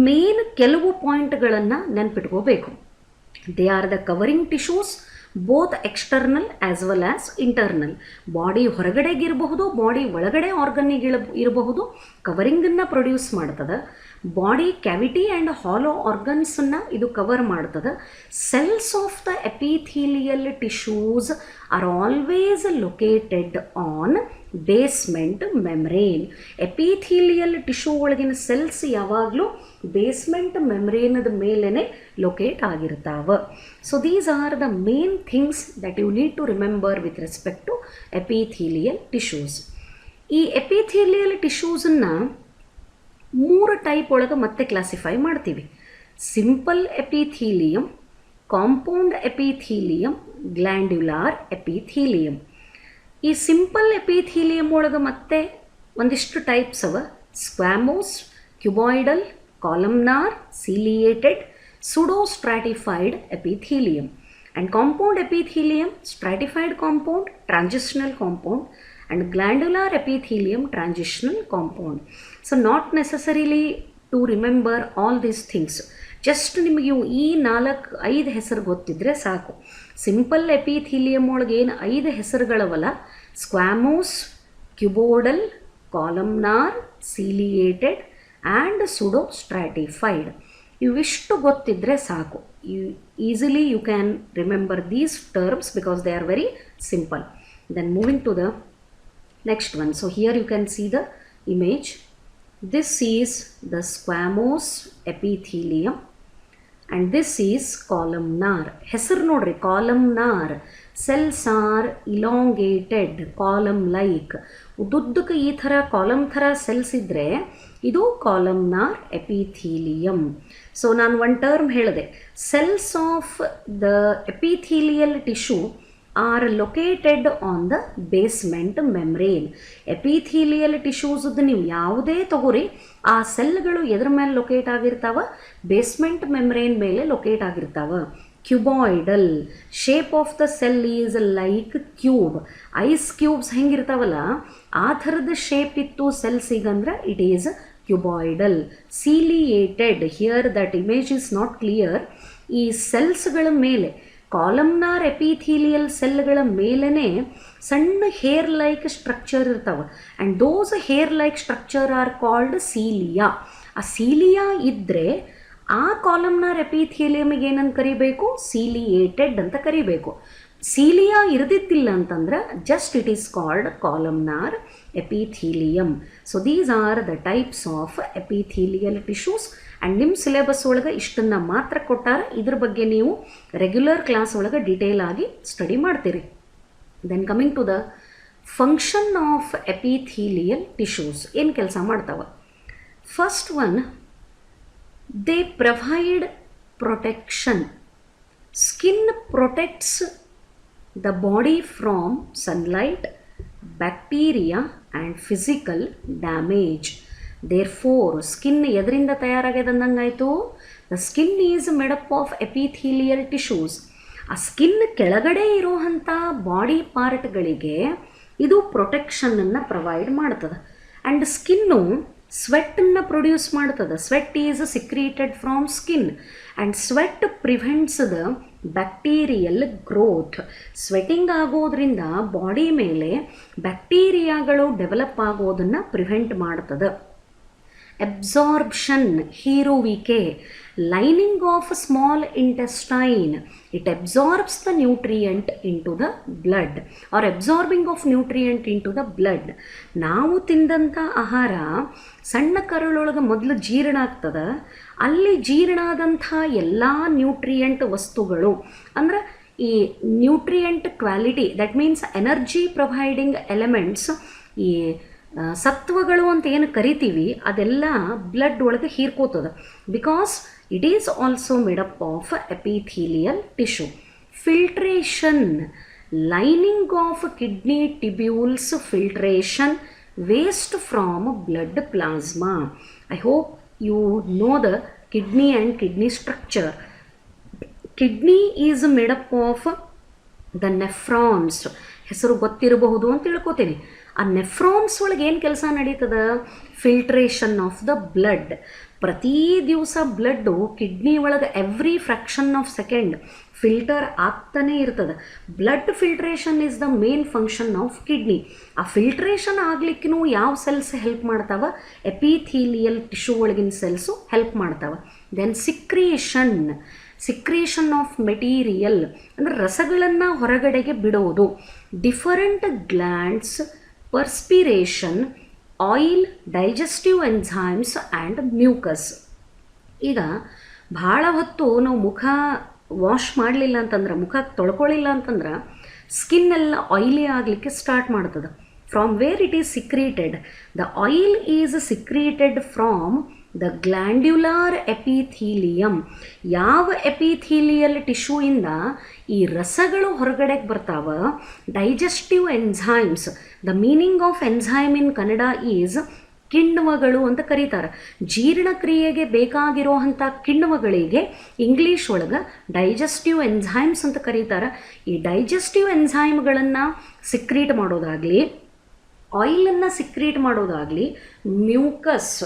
ಮೇನ್ ಕೆಲವು ಪಾಯಿಂಟ್ಗಳನ್ನು ನೆನ್ಪಿಟ್ಕೋಬೇಕು. They are the covering tissues, both external as well as internal. Body ಹೊರಗಡೆಗಿರಬಹುದು, ಬಾಡಿ ಒಳಗಡೆ ಆರ್ಗನ್ನಿಗೆ ಇರಬಹುದು, ಕವರಿಂಗನ್ನು ಪ್ರೊಡ್ಯೂಸ್ ಮಾಡ್ತದೆ. ಬಾಡಿ ಕ್ಯಾವಿಟಿ ಆ್ಯಂಡ್ ಹಾಲೋ ಆರ್ಗನ್ಸನ್ನು ಇದು ಕವರ್ ಮಾಡ್ತದೆ. Cells of the epithelial tissues are always located on basement membrane. Epithelial tissue ಒಳಗಿನ ಸೆಲ್ಸ್ ಯಾವಾಗಲೂ ಬೇಸ್ಮೆಂಟ್ ಮೆಮ್ರೇನದ ಮೇಲೇ ಲೊಕೇಟ್ ಆಗಿರ್ತಾವೆ. So these are the main things that you need to remember with respect to epithelial tissues. ಈ epithelial ಟಿಶ್ಯೂಸನ್ನು 3 type ಒಳಗೆ ಮತ್ತೆ classify ಮಾಡ್ತೀವಿ. Simple epithelium, compound epithelium, glandular epithelium. ಈ ಸಿಂಪಲ್ ಎಪಿಥೀಲಿಯಂ ಒಳಗೆ ಮತ್ತೆ ಒಂದಿಷ್ಟು ಟೈಪ್ಸ್ ಅವ. Squamous, cuboidal, columnar, ciliated, pseudostratified epithelium. And compound epithelium, stratified compound, transitional compound, and glandular epithelium, transitional compound. So not necessarily to remember all these things. Just ನಿಮಗೆ ಈ 4-5 ಹೆಸರು ಗೊತ್ತಿದ್ರೆ ಸಾಕು. ಸಿಂಪಲ್ ಎಪಿಥೀಲಿಯಂ ಒಳಗೆ ಏನು 5 ಹೆಸರುಗಳವಲ್ಲ, squamous, cuboidal, columnar, ciliated and pseudostratified, ಇವಿಷ್ಟು ಗೊತ್ತಿದ್ರೆ ಸಾಕು. Easily you can remember these terms because they are very simple. Then moving to the next one. So here you can see the image. This is the squamous epithelium and this is columnar. ಹೆಸರು ನೋಡ್ರಿ, columnar. Cells are elongated, column like. ಉದ್ದುದ್ದಕ್ಕೆ ಈ ಥರ column ಥರ cells ಇದ್ದರೆ ಇದು columnar epithelium. So ನಾನು ಒಂದು term ಹೇಳಿದೆ, cells of the epithelial tissue are located on the basement membrane. Epithelial ಟಿಶ್ಯೂಸ್ದು ನೀವು ಯಾವುದೇ ತಗೋರಿ, ಆ ಸೆಲ್ಗಳು ಎದ್ರ ಮೇಲೆ ಲೊಕೇಟ್ ಆಗಿರ್ತಾವ? ಬೇಸ್ಮೆಂಟ್ ಮೆಮ್ರೇನ್ ಮೇಲೆ ಲೊಕೇಟ್ ಆಗಿರ್ತಾವ. Cuboidal, shape of the cell is like cube. Ice cubes ಹೆಂಗಿರ್ತಾವಲ್ಲ ಆ ಥರದ ಶೇಪ್ ಇತ್ತು ಸೆಲ್ಸಿಗಂದ್ರೆ it is cuboidal. Ciliated, here that image is not clear. ಈ ಸೆಲ್ಸ್ಗಳ ಮೇಲೆ, ಕಾಲಮ್ನಾರ್ ಎಪಿಥೀಲಿಯಲ್ ಸೆಲ್ಗಳ ಮೇಲೇ ಸಣ್ಣ ಹೇರ್ ಲೈಕ್ ಸ್ಟ್ರಕ್ಚರ್ ಇರ್ತಾವೆ. And those hair like structure are called cilia. ಆ ಸೀಲಿಯಾ ಇದ್ದರೆ ಆ ಕಾಲಮ್ನಾರ್ ಎಪಿಥೀಲಿಯಮಿಗೆ ಏನಂತ ಕರಿಬೇಕು? ಸಿಲಿಯೇಟೆಡ್ ಅಂತ ಕರಿಬೇಕು. ಸೀಲಿಯಾ ಇರದಿದ್ದಿಲ್ಲ ಅಂತಂದ್ರೆ just it is called columnar epithelium. So these are the types of epithelial tissues. And ನಿಮ್ಮ ಸಿಲೆಬಸ್ ಒಳಗೆ ಇಷ್ಟನ್ನು ಮಾತ್ರ ಕೊಟ್ಟಾರ, ಇದ್ರ ಬಗ್ಗೆ ನೀವು ರೆಗ್ಯುಲರ್ ಕ್ಲಾಸ್ ಒಳಗೆ ಡೀಟೇಲ್ ಆಗಿ ಸ್ಟಡಿ ಮಾಡ್ತೀರಿ. Then coming to the function of epithelial tissues, ಏನು ಕೆಲಸ ಮಾಡ್ತಾವೆ? First one, they provide protection Skin protects the body from sunlight, bacteria and physical damage. Therefore, skin ಎದರಿಂದ ತಯಾರಾಗ್ಯದಂದಂಗಾಯಿತು? The skin is made up of epithelial tissues. ಆ skin ಕೆಳಗಡೆ ಇರುವಂಥ body ಪಾರ್ಟ್ಗಳಿಗೆ ಇದು ಪ್ರೊಟೆಕ್ಷನನ್ನು ಪ್ರೊವೈಡ್ ಮಾಡ್ತದೆ. ಆ್ಯಂಡ್ ಸ್ಕಿನ್ನು ಸ್ವೆಟ್ಟನ್ನು ಪ್ರೊಡ್ಯೂಸ್ ಮಾಡ್ತದೆ. Sweat is secreted from skin and sweat prevents the bacterial growth. Sweating ಆಗೋದ್ರಿಂದ ಬಾಡಿ ಮೇಲೆ ಬ್ಯಾಕ್ಟೀರಿಯಾಗಳು ಡೆವಲಪ್ ಆಗೋದನ್ನು ಪ್ರಿವೆಂಟ್ ಮಾಡ್ತದೆ. ಅಬ್ಸಾರ್ಬ್ಷನ್, ಹೀರುವಿಕೆ. Lining of small intestine, it absorbs the nutrient into the blood or absorbing of nutrient into the blood. ನಾವು ತಿಂದಂಥ ಆಹಾರ ಸಣ್ಣ ಕರಳೊಳಗೆ ಮೊದಲು ಜೀರ್ಣ ಆಗ್ತದೆ. ಅಲ್ಲಿ ಜೀರ್ಣ ಆದಂಥ ಎಲ್ಲ ನ್ಯೂಟ್ರಿಯೆಂಟ್ ವಸ್ತುಗಳು ಅಂದ್ರೆ ಈ nutrient quality, that means energy providing elements, ಈ ಸತ್ವಗಳು ಅಂತ ಏನು ಕರಿತೀವಿ ಅದೆಲ್ಲ ಬ್ಲಡ್ ಒಳಗೆ ಹೀರ್ಕೋತದೆ. Because it is also made up of epithelial tissue. Filtration, lining of kidney tubules filtration waste from blood plasma. I hope you know the kidney and kidney structure. Kidney is made up of the nephrons. ಹೆಸರು ಗೊತ್ತಿರಬಹುದು ಅಂತ ತಿಳ್ಕೊತೀನಿ. ಆ nephrons ಒಳಗೆ ಏನು ಕೆಲಸ ನಡೀತದ? Filtration of the blood. ಪ್ರತಿ ದಿವಸ ಬ್ಲಡ್ಡು ಕಿಡ್ನಿ ಒಳಗೆ every fraction of second filter ಆಗ್ತಾನೆ ಇರ್ತದೆ. Blood filtration is the main function of kidney. ಆ ಫಿಲ್ಟ್ರೇಷನ್ ಆಗ್ಲಿಕ್ಕೂ ಯಾವ ಸೆಲ್ಸ್ ಹೆಲ್ಪ್ ಮಾಡ್ತಾವ? ಎಪಿಥೀಲಿಯಲ್ ಟಿಶ್ಯೂ ಒಳಗಿನ ಸೆಲ್ಸು ಹೆಲ್ಪ್ ಮಾಡ್ತಾವ. Then secretion, secretion of material ಅಂದರೆ ರಸಗಳನ್ನು ಹೊರಗಡೆಗೆ ಬಿಡೋದು. Different glands, perspiration, oil, digestive enzymes and mucus. ಈಗ ಭಾಳ ಹೊತ್ತು ನಾವು ಮುಖ ವಾಶ್ ಮಾಡಲಿಲ್ಲ ಅಂತಂದ್ರೆ, ಮುಖ ತೊಳ್ಕೊಳ್ಳಿಲ್ಲ ಅಂತಂದ್ರೆ ಸ್ಕಿನ್ನೆಲ್ಲ ಆಯಿಲಿ ಆಗಲಿಕ್ಕೆ ಸ್ಟಾರ್ಟ್ ಮಾಡ್ತದೆ. From where it is secreted? The oil is secreted from the glandular epithelium. ಯಾವ ಎಪಿಥೀಲಿಯಲ್ ಟಿಶ್ಯೂಯಿಂದ ಈ ರಸಗಳು ಹೊರಗಡೆಗೆ ಬರ್ತಾವ? Digestive enzymes. The meaning of enzyme in Kannada is ಕಿಣ್ವಗಳು ಅಂತ ಕರೀತಾರೆ. ಜೀರ್ಣಕ್ರಿಯೆಗೆ ಬೇಕಾಗಿರುವಂಥ ಕಿಣ್ವಗಳಿಗೆ ಇಂಗ್ಲೀಷ್ ಒಳಗೆ ಡೈಜೆಸ್ಟಿವ್ ಎಂಝೈಮ್ಸ್ ಅಂತ ಕರೀತಾರೆ. ಈ ಡೈಜೆಸ್ಟಿವ್ ಎಂಝೈಮ್ಗಳನ್ನು ಸಿಕ್ರೀಟ್ ಮಾಡೋದಾಗಲಿ, ಆಯಿಲನ್ನು ಸಿಕ್ರೀಟ್ ಮಾಡೋದಾಗಲಿ, ಮ್ಯೂಕಸ್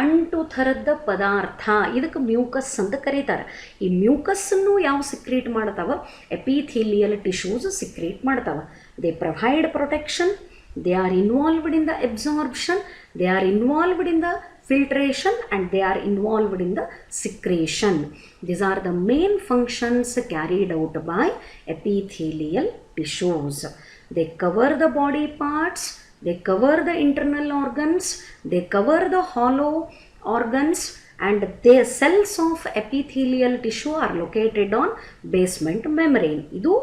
ಅಂಟು ಥರದ ಪದಾರ್ಥ, ಇದಕ್ಕೆ ಮ್ಯೂಕಸ್ ಅಂತ ಕರೀತಾರೆ. ಈ ಮ್ಯೂಕಸ್ಸನ್ನು ಯಾವ ಸಿಕ್ರೀಟ್ ಮಾಡ್ತಾವ? ಎಪಿಥೀಲಿಯಲ್ ಟಿಶ್ಯೂಸ್ ಸಿಕ್ರೀಟ್ ಮಾಡ್ತಾವ. They provide protection, they are involved in the absorption, they are involved in the filtration and they are involved in the secretion. These are the main functions carried out by epithelial tissues. They cover the body parts, they cover the internal organs, they cover the hollow organs and the cells of epithelial tissue are located on basement membrane. ಇದು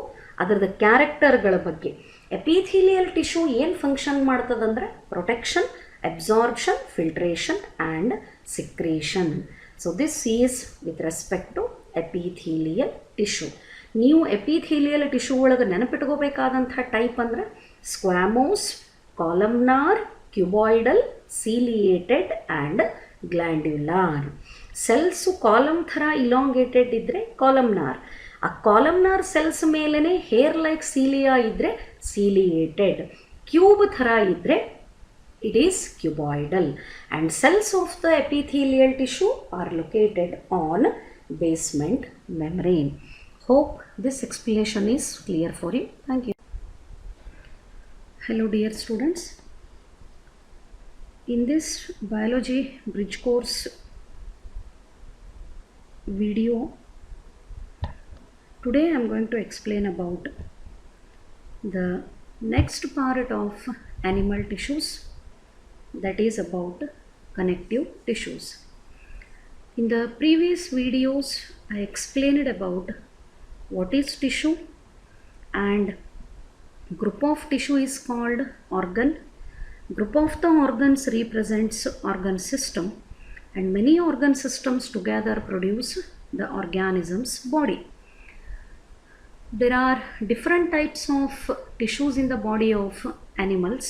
ಅದರದ ಕ್ಯಾರೆಕ್ಟರ್ಗಳ ಬಗ್ಗೆ. Epithelial tissue ಏನು function ಮಾಡ್ತದಂದ್ರೆ protection, absorption, filtration and secretion. So this is with respect to epithelial tissue. ನೀವು epithelial tissue ಒಳಗೆ ನೆನಪಿಟ್ಕೋಬೇಕಾದಂಥ type ಅಂದರೆ squamous, columnar, cuboidal, ciliated and glandular. Cells column ಥರ ಇಲಾಂಗೇಟೆಡ್ ಇದ್ದರೆ ಕಾಲಮ್ನಾರ್. ಆ ಕಾಲಮ್ನಾರ್ ಸೆಲ್ಸ್ ಮೇಲೇ ಹೇರ್ ಲೈಕ್ ಸೀಲಿಯಾ ಇದ್ದರೆ ciliated. Cube ಥರ ಇದ್ದರೆ it is cuboidal. And cells of the epithelial tissue are located on basement membrane. Hope this explanation is clear for you. Thank you. Hello dear students. In this biology bridge course video, today I am going to explain about the next part of animal tissues, that is about connective tissues. In the previous videos I explained about what is tissue, and group of tissue is called organ. Group of the organs represents organ system, and many organ systems together produce the organism's body. There are different types of tissues in the body of animals: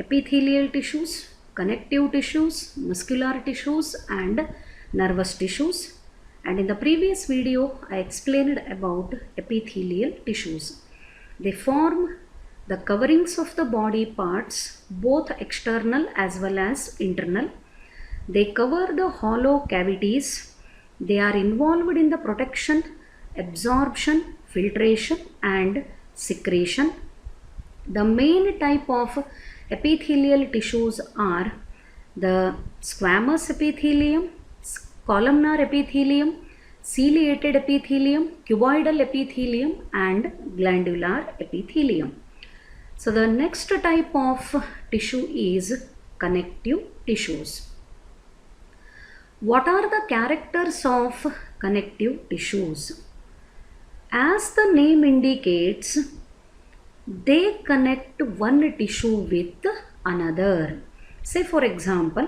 epithelial tissues, connective tissues, muscular tissues, and nervous tissues. And in the previous video, I explained about epithelial tissues. They form the coverings of the body parts, both external as well as internal. They cover the hollow cavities. They are involved in the protection, absorption, filtration, and secretion. The main type of epithelial tissues are the squamous epithelium, columnar epithelium, ciliated epithelium, cuboidal epithelium, and glandular epithelium. So the next type of tissue is connective tissues. What are the characters of connective tissues? As the name indicates, they connect one tissue with another. Say for example,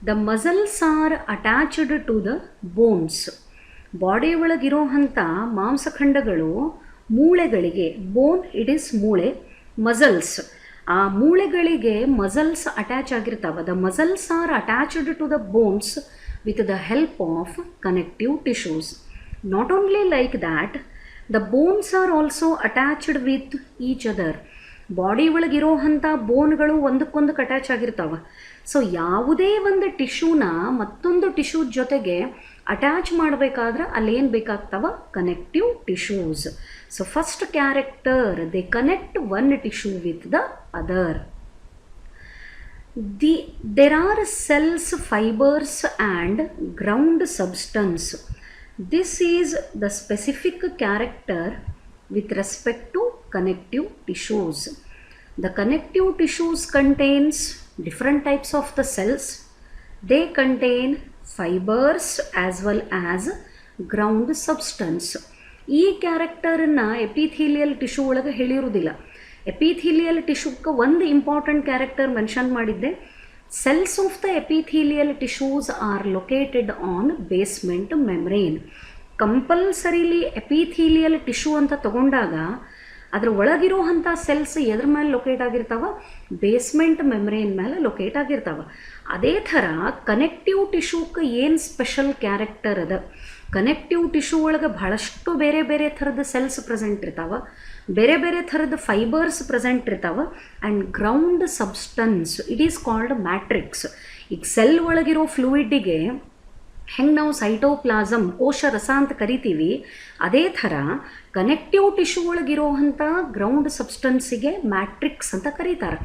the muscles are attached to the bones. Body ಒಳಗಿರೋಂಥ ಮಾಂಸಖಂಡಗಳು ಮೂಳೆಗಳಿಗೆ, bone it is ಮೂಳೆ, muscles ಆ ಮೂಳೆಗಳಿಗೆ muscles attach ಆಗಿರ್ತಾವೆ. The muscles are attached to the bones with the help of connective tissues. Not only like that, the bones are also attached with each other. Body ಒಳಗಿರೋಂಥ ಬೋನ್ಗಳು ಒಂದಕ್ಕೊಂದಕ್ಕೆ attach ಆಗಿರ್ತಾವೆ. So ಯಾವುದೇ ಒಂದು ಟಿಶ್ಯೂನ ಮತ್ತೊಂದು ಟಿಶ್ಯೂ ಜೊತೆಗೆ attach ಮಾಡಬೇಕಾದ್ರೆ ಅಲ್ಲೇನು ಬೇಕಾಗ್ತಾವ? Connective tissues. So first character, they connect one tissue with the other. There are cells, fibers, and ground substance. This is the specific character with respect to connective tissues. The connective tissues contains different types of the cells. They contain fibers as well as ground substance. ಈ ಕ್ಯಾರೆಕ್ಟರನ್ನ epithelial tissue ಒಳಗೆ ಹೇಳಿರುವುದಿಲ್ಲ. Epithelial ಟಿಶ್ಯೂಕ್ಕೆ ಒಂದು important character mention ಮಾಡಿದ್ದೆ. Cells of the epithelial tissues R located on basement membrane. Compulsorily epithelial tissue ಅಂತ ತಗೊಂಡಾಗ ಅದರ ಒಳಗಿರುವಂಥ cells ಎದ್ರ ಮೇಲೆ locate ಆಗಿರ್ತಾವ? ಬೇಸ್ಮೆಂಟ್ ಮೆಮ್ರೇನ್ ಮೇಲೆ ಲೊಕೇಟ್ ಆಗಿರ್ತಾವ. ಅದೇ ಥರ ಕನೆಕ್ಟಿವ್ ಟಿಶ್ಯೂಕ್ಕೆ ಏನು ಸ್ಪೆಷಲ್ ಕ್ಯಾರೆಕ್ಟರ್ ಅದ? ಕನೆಕ್ಟಿವ್ ಟಿಶ್ಯೂ ಒಳಗೆ ಬಹಳಷ್ಟು ಬೇರೆ ಬೇರೆ ಥರದ ಸೆಲ್ಸ್ ಪ್ರೆಸೆಂಟ್ ಇರ್ತಾವೆ, ಬೇರೆ ಬೇರೆ ಥರದ ಫೈಬರ್ಸ್ ಪ್ರೆಸೆಂಟ್ ಇರ್ತಾವೆ, and ground substance it is called matrix. ಈಗ ಸೆಲ್ ಒಳಗಿರೋ ಫ್ಲೂಯಿಡ್ಡಿಗೆ ಹೆಂಗೆ ನಾವು ಸೈಟೋಪ್ಲಾಸಮ್, ಕೋಶ ರಸ ಅಂತ ಕರಿತೀವಿ, ಅದೇ ಥರ ಕನೆಕ್ಟಿವ್ ಟಿಶ್ಯೂ ಒಳಗಿರೋವಂಥ ಗ್ರೌಂಡ್ ಸಬ್ಸ್ಟನ್ಸಿಗೆ ಮ್ಯಾಟ್ರಿಕ್ಸ್ ಅಂತ ಕರೀತಾರೆ.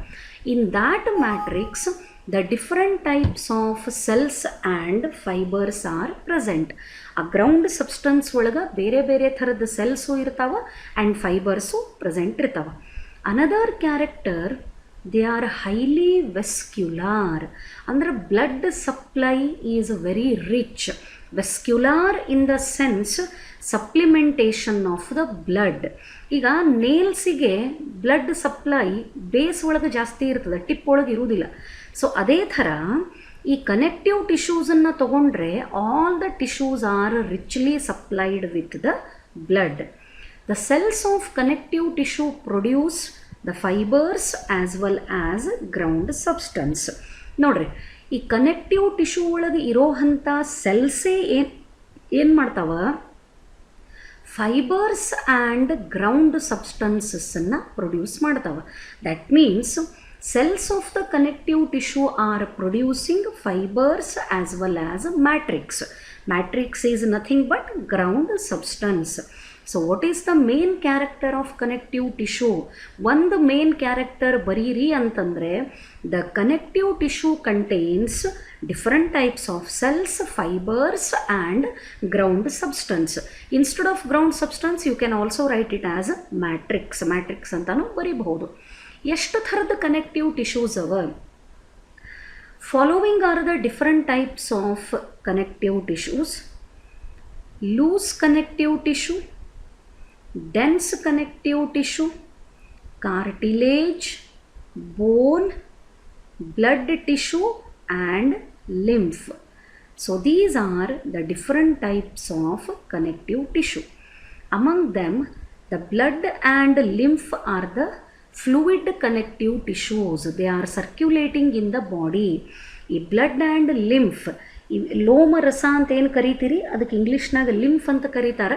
In that matrix the different types of cells and fibres are present. ಆ ಗ್ರೌಂಡ್ ಸಬ್ಸ್ಟನ್ಸ್ ಒಳಗೆ ಬೇರೆ ಬೇರೆ ಥರದ ಸೆಲ್ಸು ಇರ್ತಾವೆ ಆ್ಯಂಡ್ ಫೈಬರ್ಸು ಪ್ರೆಸೆಂಟ್ ಇರ್ತಾವೆ. Another character, they are highly vascular. ಅಂದರೆ blood supply is very rich. Vascular in the sense supplementation of the blood. ಈಗ ನೇಲ್ಸಿಗೆ ಬ್ಲಡ್ ಸಪ್ಲೈ ಬೇಸ್ ಒಳಗೆ ಜಾಸ್ತಿ ಇರ್ತದೆ, ಟಿಪ್ ಒಳಗೆ ಇರುವುದಿಲ್ಲ. ಸೊ ಅದೇ ಥರ ಈ ಕನೆಕ್ಟಿವ್ ಟಿಶ್ಯೂಸನ್ನು ತಗೊಂಡ್ರೆ all the tissues R richly supplied with the blood. The cells of connective tissue produce the fibres as well as ground substance. ನೋಡ್ರಿ, ಈ ಕನೆಕ್ಟಿವ್ ಟಿಶ್ಯೂ ಒಳಗೆ ಇರೋವಂಥ ಸೆಲ್ಸೇ ಏನು ಮಾಡ್ತಾವ? ಫೈಬರ್ಸ್ ಆ್ಯಂಡ್ ಗ್ರೌಂಡ್ ಸಬ್ಸ್ಟನ್ಸಸ್ಸನ್ನು ಪ್ರೊಡ್ಯೂಸ್ ಮಾಡ್ತಾವೆ. That means cells of the connective tissue are producing fibers as well as matrix. Matrix is nothing but ground substance. So what is the main character of connective tissue? One main character bariri antandre, the connective tissue contains different types of cells, fibers and ground substance. Instead of ground substance you can also write it as matrix. Matrix antanu bariಬಹುದು. ಎಷ್ಟು ಥರದ connective tissues ಅವ? Following are the different types of connective tissues: loose connective tissue, dense connective tissue, cartilage, bone, blood tissue and lymph. So these are the different types of connective tissue. Among them, the blood and lymph are the fluid connective tissues. They are circulating in the body. ಈ blood and lymph, ಈ ಲೋಮರಸ ಅಂತ ಏನು ಕರಿತೀರಿ ಅದಕ್ಕೆ ಇಂಗ್ಲೀಷ್ನಾಗ lymph ಅಂತ ಕರೀತಾರೆ.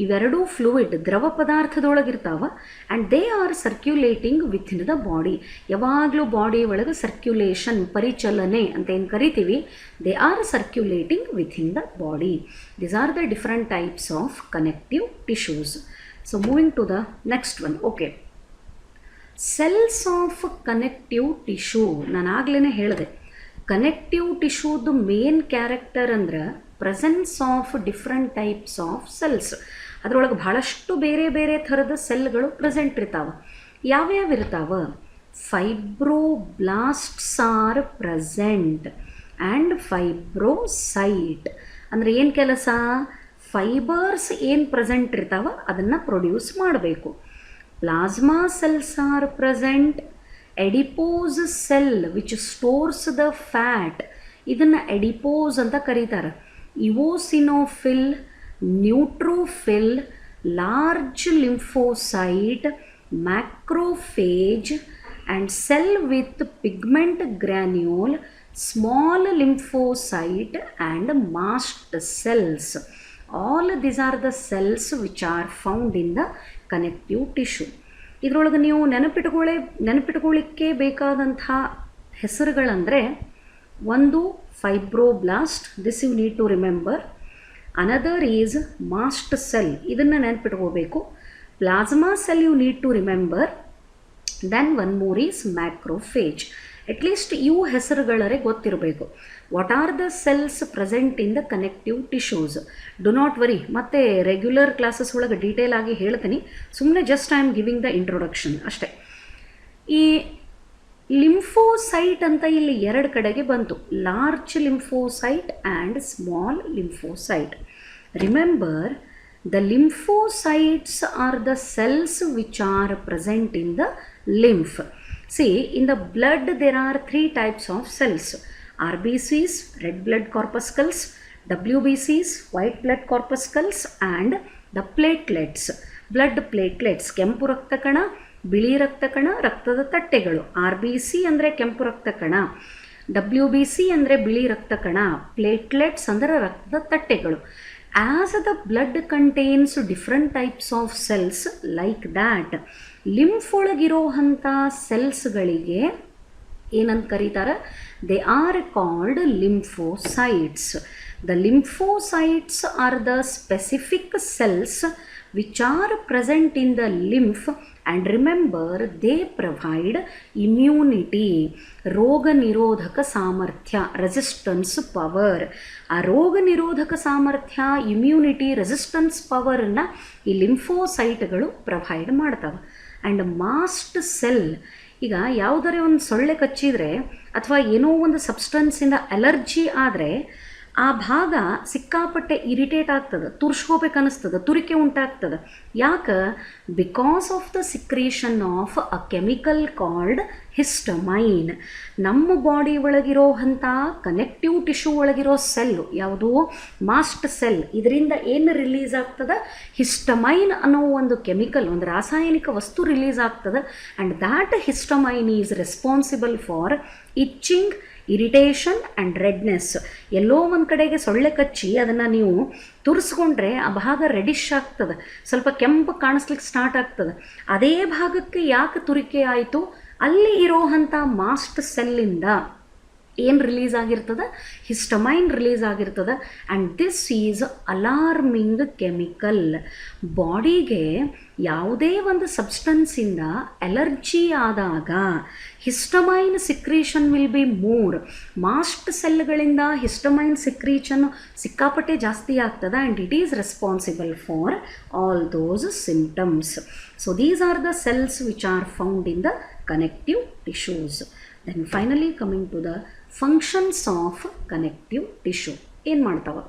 ಇವೆರಡೂ fluid ದ್ರವ ಪದಾರ್ಥದೊಳಗಿರ್ತಾವೆ and they are circulating within the body. ಯಾವಾಗಲೂ ಬಾಡಿ ಒಳಗೆ ಸರ್ಕ್ಯುಲೇಷನ್, ಪರಿಚಲನೆ ಅಂತ ಏನು ಕರಿತೀವಿ, they are circulating within the body. These are the different types of connective tissues. So moving to the next one. Okay, cells of connective tissue. ನಾನು ಆಗ್ಲೇ ಹೇಳಿದೆ, connective ಟಿಶ್ಯೂದು ಮೇನ್ ಕ್ಯಾರೆಕ್ಟರ್ ಅಂದ್ರೆ presence of different types of cells. ಅದರೊಳಗೆ ಭಾಳಷ್ಟು ಬೇರೆ ಬೇರೆ ಥರದ ಸೆಲ್ಗಳು ಪ್ರೆಸೆಂಟ್ ಇರ್ತಾವೆ. ಯಾವ್ಯಾವ ಇರ್ತಾವೆ? ಫೈಬ್ರೋಬ್ಲಾಸ್ಟ್ಸ್ ಆರ್ ಪ್ರೆಸೆಂಟ್ ಆ್ಯಂಡ್ ಫೈಬ್ರೋಸೈಟ್. ಅಂದರೆ ಏನು ಕೆಲಸ? ಫೈಬರ್ಸ್ ಏನು ಪ್ರೆಸೆಂಟ್ ಇರ್ತಾವೆ ಅದನ್ನು ಪ್ರೊಡ್ಯೂಸ್ ಮಾಡಬೇಕು. Plasma cells are present. Adipose cell which stores the fat, ಇದನ್ನು ಎಡಿಪೋಸ್ ಅಂತ ಕರೀತಾರೆ. Eosinophil, neutrophil, large lymphocyte, macrophage and cell with pigment granule, small lymphocyte and mast cells. All these are the cells which are found in the connective tissue. ಇದರೊಳಗೆ ನೀವು ನೆನಪಿಟ್ಕೊಳ್ಳಿಕ್ಕೆ ಬೇಕಾದಂಥ ಹೆಸರುಗಳಂದರೆ, ಒಂದು fibroblast, this you need to remember. Another is mast cell, ಇದನ್ನು ನೆನಪಿಟ್ಕೋಬೇಕು. Plasma cell you need to remember. Then one more is macrophage. At least ಇವು ಹೆಸರುಗಳರೆ ಗೊತ್ತಿರಬೇಕು. What are the cells present in the connective tissues? Do not worry, ಮತ್ತು regular classes ಒಳಗೆ detail ಆಗಿ ಹೇಳ್ತೀನಿ. ಸುಮ್ಮನೆ just I am giving the introduction ಅಷ್ಟೇ. ಈ ಲಿಂಫೋಸೈಟ್ ಅಂತ ಇಲ್ಲಿ ಎರಡು ಕಡೆಗೆ ಬಂತು, large lymphocyte and small lymphocyte. Remember, the lymphocytes are the cells which are present in the lymph. See, in the blood there are three types of cells: RBCs, red blood corpuscles; WBCs, white blood corpuscles; and the platelets, blood platelets. ಕೆಂಪು ರಕ್ತ ಕಣ, ಬಿಳಿ ರಕ್ತ ಕಣ, ರಕ್ತದ ತಟ್ಟೆಗಳು. RBC ಅಂದರೆ ಕೆಂಪು ರಕ್ತ ಕಣ, WBC ಅಂದರೆ ಬಿಳಿ ರಕ್ತ ಕಣ, ಪ್ಲೇಟ್ಲೆಟ್ಸ್ ಅಂದರೆ ರಕ್ತದ ತಟ್ಟೆಗಳು. As the blood contains different types of cells, like that, lymph ಒಳಗಿರೋವಂಥ ಸೆಲ್ಸ್ಗಳಿಗೆ ಏನಂತ ಕರೀತಾರೆ? They are called lymphocytes. The lymphocytes are the specific cells which are present in the lymph, and remember they provide immunity, ರೋಗ ನಿರೋಧಕ ಸಾಮರ್ಥ್ಯ, resistance power. ಆ ರೋಗ ನಿರೋಧಕ ಸಾಮರ್ಥ್ಯ, ಇಮ್ಯುನಿಟಿ, ರೆಸಿಸ್ಟೆನ್ಸ್ ಪವರನ್ನು ಈ ಲಿಂಫೋಸೈಟ್ಗಳು ಪ್ರೊವೈಡ್ ಮಾಡ್ತವೆ. ಆ್ಯಂಡ್ ಮಾಸ್ಟ್ ಸೆಲ್, ಈಗ ಯಾವುದರೇ ಒಂದು ಸೊಳ್ಳೆ ಕಚ್ಚಿದರೆ ಅಥವಾ ಏನೋ ಒಂದು ಸಬ್ಸ್ಟೆನ್ಸಿಂದ ಅಲರ್ಜಿ ಆದರೆ ಆ ಭಾಗ ಸಿಕ್ಕಾಪಟ್ಟೆ ಇರಿಟೇಟ್ ಆಗ್ತದೆ, ತುರ್ಸ್ಕೋಬೇಕನ್ನಿಸ್ತದೆ, ತುರಿಕೆ ಉಂಟಾಗ್ತದೆ. ಯಾಕೆ? Because of the secretion of a chemical called histamine. ನಮ್ಮ ಬಾಡಿ ಒಳಗಿರೋವಂಥ ಕನೆಕ್ಟಿವ್ ಟಿಶ್ಯೂ ಒಳಗಿರೋ ಸೆಲ್ಲು ಯಾವುದು? Mast cell. ಇದರಿಂದ ಏನು ರಿಲೀಸ್ ಆಗ್ತದೆ? ಹಿಸ್ಟಮೈನ್ ಅನ್ನೋ ಒಂದು ಕೆಮಿಕಲ್, ಒಂದು ರಾಸಾಯನಿಕ ವಸ್ತು ರಿಲೀಸ್ ಆಗ್ತದೆ. And that histamine is responsible for itching, irritation and redness. ಎಲ್ಲೋ ಒಂದು ಕಡೆಗೆ ಸೊಳ್ಳೆ ಕಚ್ಚಿ ಅದನ್ನು ನೀವು ತುರಿಸ್ಕೊಂಡ್ರೆ ಆ ಭಾಗ ರೆಡಿಶ್ ಆಗ್ತದೆ, ಸ್ವಲ್ಪ ಕೆಂಪು ಕಾಣಿಸ್ಲಿಕ್ಕೆ ಸ್ಟಾರ್ಟ್ ಆಗ್ತದೆ. ಅದೇ ಭಾಗಕ್ಕೆ ಯಾಕೆ ತುರಿಕೆ ಆಯಿತು? ಅಲ್ಲಿ ಇರೋವಂಥ ಮಾಸ್ಟ್ ಸೆಲ್ಲಿಂದ ಏನು ರಿಲೀಸ್ ಆಗಿರ್ತದೆ? ಹಿಸ್ಟಮೈನ್ ರಿಲೀಸ್ ಆಗಿರ್ತದೆ. And this is alarming chemical. ಬಾಡಿಗೆ ಯಾವುದೇ ಒಂದು ಸಬ್ಸ್ಟೆನ್ಸಿಂದ ಅಲರ್ಜಿ ಆದಾಗ histamine secretion will be more. Mast ಸೆಲ್ಗಳಿಂದ ಹಿಸ್ಟಮೈನ್ ಸಿಕ್ರೀಷನ್ ಸಿಕ್ಕಾಪಟ್ಟೆ ಜಾಸ್ತಿ ಆಗ್ತದೆ. And it is responsible for all those symptoms. So these are the cells which are found in the connective tissues. Then finally coming to the functions of connective tissue. ಏನು ಮಾಡ್ತಾವ?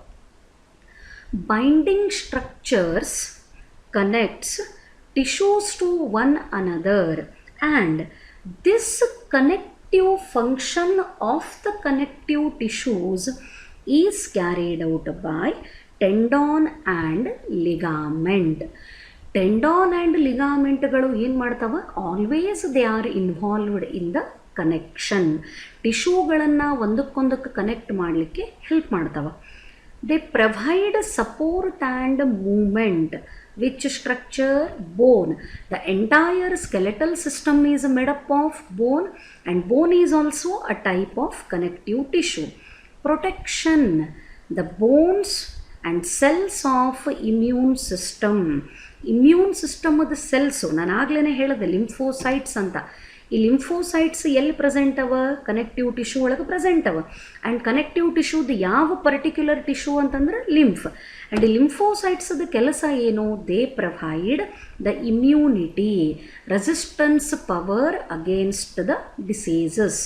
Binding structures connects tissues to one another, and this connective function of the connective tissues is carried out by tendon and ligament. Tendon and ಲಿಗಾಮೆಂಟ್ಗಳು ಏನು ಮಾಡ್ತಾವೆ? Always they are involved in the connection. ಟಿಶ್ಯೂಗಳನ್ನು ಒಂದಕ್ಕೊಂದಕ್ಕೆ connect ಮಾಡಲಿಕ್ಕೆ help ಮಾಡ್ತಾವೆ. They provide support and movement which structure bone. The entire skeletal system is made up of bone, and bone is also a type of connective tissue. Protection. The bones and cells of immune system. Immune system of the cells, ನಾನು ಆಗಲೇ ಹೇಳಿದೆ lymphocytes ಅಂತ. ಈ lymphocytes ಎಲ್ಲಿ present ಅವ? Connective tissue ಒಳಗೆ present ಅವ. And connective ಟಿಶ್ಯೂದು ಯಾವ ಪರ್ಟಿಕ್ಯುಲರ್ ಟಿಶ್ಯೂ ಅಂತಂದ್ರೆ ಲಿಂಫ್. ಆ್ಯಂಡ್ ಈ ಲಿಂಫೋಸೈಟ್ಸ್ದ ಕೆಲಸ ಏನು? They provide the immunity, resistance power against the diseases,